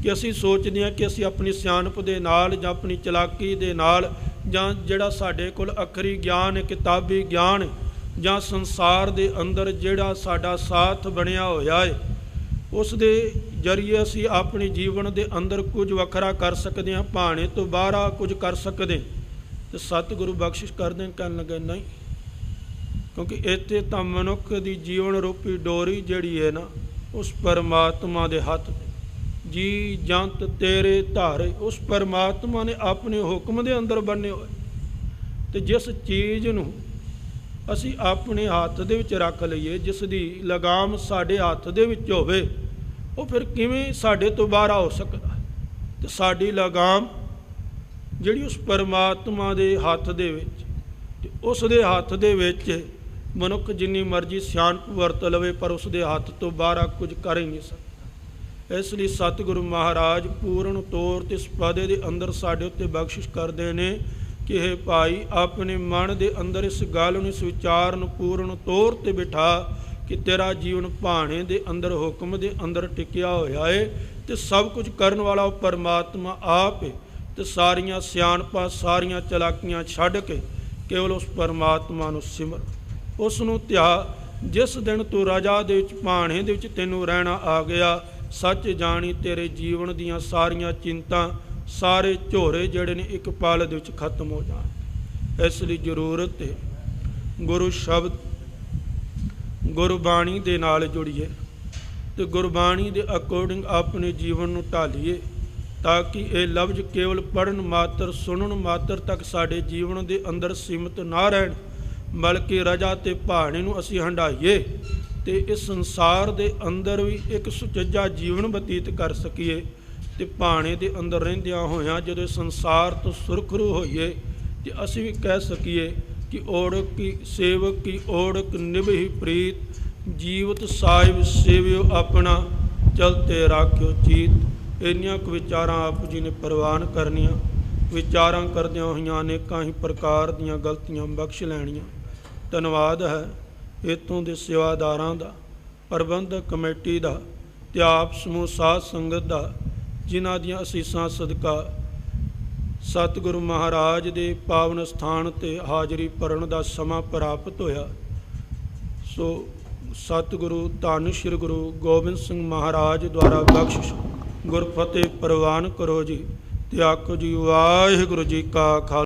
ਕਿ ਅਸੀਂ ਸੋਚਦੇ ਹਾਂ ਕਿ ਅਸੀਂ ਆਪਣੀ ਸਿਆਣਪ ਦੇ ਨਾਲ ਜਾਂ ਆਪਣੀ ਚਲਾਕੀ ਦੇ ਨਾਲ, ਜਾਂ ਜਿਹੜਾ ਸਾਡੇ ਕੋਲ ਅੱਖਰੀ ਗਿਆਨ ਹੈ, ਕਿਤਾਬੀ ਗਿਆਨ ਹੈ, ਜਾਂ ਸੰਸਾਰ ਦੇ ਅੰਦਰ ਜਿਹੜਾ ਸਾਡਾ ਸਾਥ ਬਣਿਆ ਹੋਇਆ ਹੈ, ਉਸ ਦੇ ਜ਼ਰੀਏ ਅਸੀਂ ਆਪਣੇ ਜੀਵਨ ਦੇ ਅੰਦਰ ਕੁਝ ਵੱਖਰਾ ਕਰ ਸਕਦੇ ਹਾਂ, ਭਾਣੇ ਤੋਂ ਬਾਹਰ ਕੁਝ ਕਰ ਸਕਦੇ। ਤੇ ਸਤਿਗੁਰੂ ਬਖਸ਼ਿਸ਼ ਕਰਦੇ ਨੇ, ਕਹਿਣ ਲੱਗੇ ਨਹੀਂ, ਕਿਉਂਕਿ ਇੱਥੇ ਤਾਂ ਮਨੁੱਖ ਦੀ ਜੀਵਨ ਰੂਪੀ ਡੋਰੀ ਜਿਹੜੀ ਹੈ ਨਾ, ਉਸ ਪਰਮਾਤਮਾ ਦੇ ਹੱਥ, ਜੀ ਜੰਤ ਤੇਰੇ ਧਾਰੇ, ਉਸ ਪਰਮਾਤਮਾ ਨੇ ਆਪਣੇ ਹੁਕਮ ਦੇ ਅੰਦਰ ਬੰਨੇ ਹੋਏ। ਤੇ ਜਿਸ ਚੀਜ਼ ਨੂੰ ਅਸੀਂ ਆਪਣੇ ਹੱਥ ਦੇ ਵਿੱਚ ਰੱਖ ਲਈਏ, ਜਿਸ ਦੀ ਲਗਾਮ ਸਾਡੇ ਹੱਥ ਦੇ ਵਿੱਚ ਹੋਵੇ, ਉਹ ਫਿਰ ਕਿਵੇਂ ਸਾਡੇ ਤੋਂ ਬਾਹਰ ਹੋ ਸਕਦਾ? ਤੇ ਸਾਡੀ ਲਗਾਮ ਜਿਹੜੀ ਉਸ ਪਰਮਾਤਮਾ ਦੇ ਹੱਥ ਦੇ ਵਿੱਚ, ਤੇ ਉਸ ਦੇ ਹੱਥ ਦੇ ਵਿੱਚ ਮਨੁੱਖ ਜਿੰਨੀ ਮਰਜ਼ੀ ਸਿਆਣਪ ਵਰਤ ਲਵੇ, ਪਰ ਉਸ ਦੇ ਹੱਥ ਤੋਂ ਬਾਹਰ ਕੁਝ ਕਰ ਹੀ ਨਹੀਂ ਸਕਦਾ। ਇਸ ਲਈ ਸਤਿਗੁਰੂ ਮਹਾਰਾਜ ਪੂਰਨ ਤੌਰ ਤੇ ਇਸ ਪਦੇ ਦੇ ਅੰਦਰ ਸਾਡੇ ਉੱਤੇ ਬਖਸ਼ਿਸ਼ ਕਰਦੇ ਨੇ ਕਿ ਇਹ ਭਾਈ ਆਪਣੇ ਮਨ ਦੇ ਅੰਦਰ ਇਸ ਗੱਲ ਨੂੰ, ਇਸ ਵਿਚਾਰ ਨੂੰ ਪੂਰਨ ਤੌਰ ਤੇ ਬਿਠਾ ਕਿ ਤੇਰਾ ਜੀਵਨ ਭਾਣੇ ਦੇ ਅੰਦਰ, ਹੁਕਮ ਦੇ ਅੰਦਰ ਟਿਕਿਆ ਹੋਇਆ ਹੈ, ਤੇ ਸਭ ਕੁਝ ਕਰਨ ਵਾਲਾ ਉਹ ਪਰਮਾਤਮਾ ਆਪ ਹੈ। ਤੇ ਸਾਰੀਆਂ ਸਿਆਣਪਾਂ, ਸਾਰੀਆਂ ਚਲਾਕੀਆਂ ਛੱਡ ਕੇ ਕੇਵਲ ਉਸ ਪਰਮਾਤਮਾ ਨੂੰ ਸਿਮਰ, ਉਸ ਨੂੰ ਧਿਆ। ਜਿਸ ਦਿਨ ਤੂੰ ਰਜਾ ਦੇ ਵਿੱਚ, ਭਾਣੇ ਦੇ ਵਿੱਚ ਤੈਨੂੰ ਰਹਿਣਾ ਆ ਗਿਆ, ਸੱਚ ਜਾਣੀ ਤੇਰੇ ਜੀਵਨ ਦੀਆਂ ਸਾਰੀਆਂ ਚਿੰਤਾ, ਸਾਰੇ ਝੋਰੇ ਜਿਹੜੇ ਨੇ ਇੱਕ ਪਲ ਦੇ ਵਿੱਚ ਖਤਮ ਹੋ ਜਾਣ। ਇਸ ਲਈ ਜ਼ਰੂਰਤ ਹੈ ਗੁਰੂ ਸ਼ਬਦ, ਗੁਰਬਾਣੀ ਦੇ ਨਾਲ ਜੁੜੀਏ ਤੇ ਗੁਰਬਾਣੀ ਦੇ ਅਕੋਰਡਿੰਗ ਆਪਣੇ ਜੀਵਨ ਨੂੰ ਢਾਲੀਏ, ਤਾਂ ਕਿ ਇਹ ਲਫ਼ਜ਼ ਕੇਵਲ ਪੜ੍ਹਨ ਮਾਤਰ, ਸੁਣਨ ਮਾਤਰ ਤੱਕ ਸਾਡੇ ਜੀਵਨ ਦੇ ਅੰਦਰ ਸੀਮਿਤ ਨਾ ਰਹਿਣ, ਬਲਕਿ ਰਜਾ ਤੇ ਭਾਣੇ ਨੂੰ ਅਸੀਂ ਹੰਢਾਈਏ ਤੇ ਇਸ ਸੰਸਾਰ ਦੇ ਅੰਦਰ ਵੀ ਇੱਕ ਸੁਚੱਜਾ ਜੀਵਨ ਬਤੀਤ ਕਰ ਸਕੀਏ। ਤੇ ਭਾਣੇ ਦੇ ਅੰਦਰ ਰਹਿੰਦਿਆਂ ਹੋਇਆਂ ਜਦੋਂ ਸੰਸਾਰ ਤੋਂ ਸੁਰਖਰੂ ਹੋਈਏ, ਤੇ ਅਸੀਂ ਵੀ ਕਹਿ ਸਕੀਏ ਕਿ ਓੜਕ ਕੀ ਸੇਵਕ ਕੀ ਓੜਕ ਨਿਭੀ ਪ੍ਰੀਤ, ਜੀਵਤ ਸਾਹਿਬ ਸੇਵਿਓ ਆਪਣਾ, ਚਲਤੇ ਰਾਖਿਓ ਚੀਤ। ਇੰਨੀਆਂ ਕੁ ਵਿਚਾਰਾਂ ਆਪ ਜੀ ਨੇ ਪ੍ਰਵਾਨ ਕਰਨੀਆਂ। ਵਿਚਾਰਾਂ ਕਰਦਿਆਂ ਹੋਈਆਂ ਅਨੇਕਾਂ ਹੀ ਪ੍ਰਕਾਰ ਦੀਆਂ ਗਲਤੀਆਂ ਬਖਸ਼ ਲੈਣੀਆਂ। ਧੰਨਵਾਦ ਹੈ ਇੱਥੋਂ ਦੇ ਸੇਵਾਦਾਰਾਂ ਦਾ, ਪ੍ਰਬੰਧਕ ਕਮੇਟੀ ਦਾ, ਤੇ ਆਪ ਸਮੂਹ ਸਾਧ ਸੰਗਤ ਦਾ, ਜਿਨ੍ਹਾਂ ਦੀਆਂ ਅਸੀਸਾਂ ਸਦਕਾ ਸਤਿਗੁਰੂ ਮਹਾਰਾਜ ਦੇ ਪਾਵਨ ਸਥਾਨ 'ਤੇ ਹਾਜ਼ਰੀ ਭਰਨ ਦਾ ਸਮਾਂ ਪ੍ਰਾਪਤ ਹੋਇਆ। ਸੋ ਸਤਿਗੁਰੂ ਧੰਨ ਸ਼੍ਰੀ ਗੁਰੂ ਗੋਬਿੰਦ ਸਿੰਘ ਮਹਾਰਾਜ ਦੁਆਰਾ ਬਖਸ਼ਿਸ਼ ਗੁਰਫਤਿਹ ਪ੍ਰਵਾਨ ਕਰੋ ਜੀ। ਤੇ ਆਖੋ ਜੀ ਵਾਹਿਗੁਰੂ ਜੀ ਕਾ ਖਾਲਸਾ।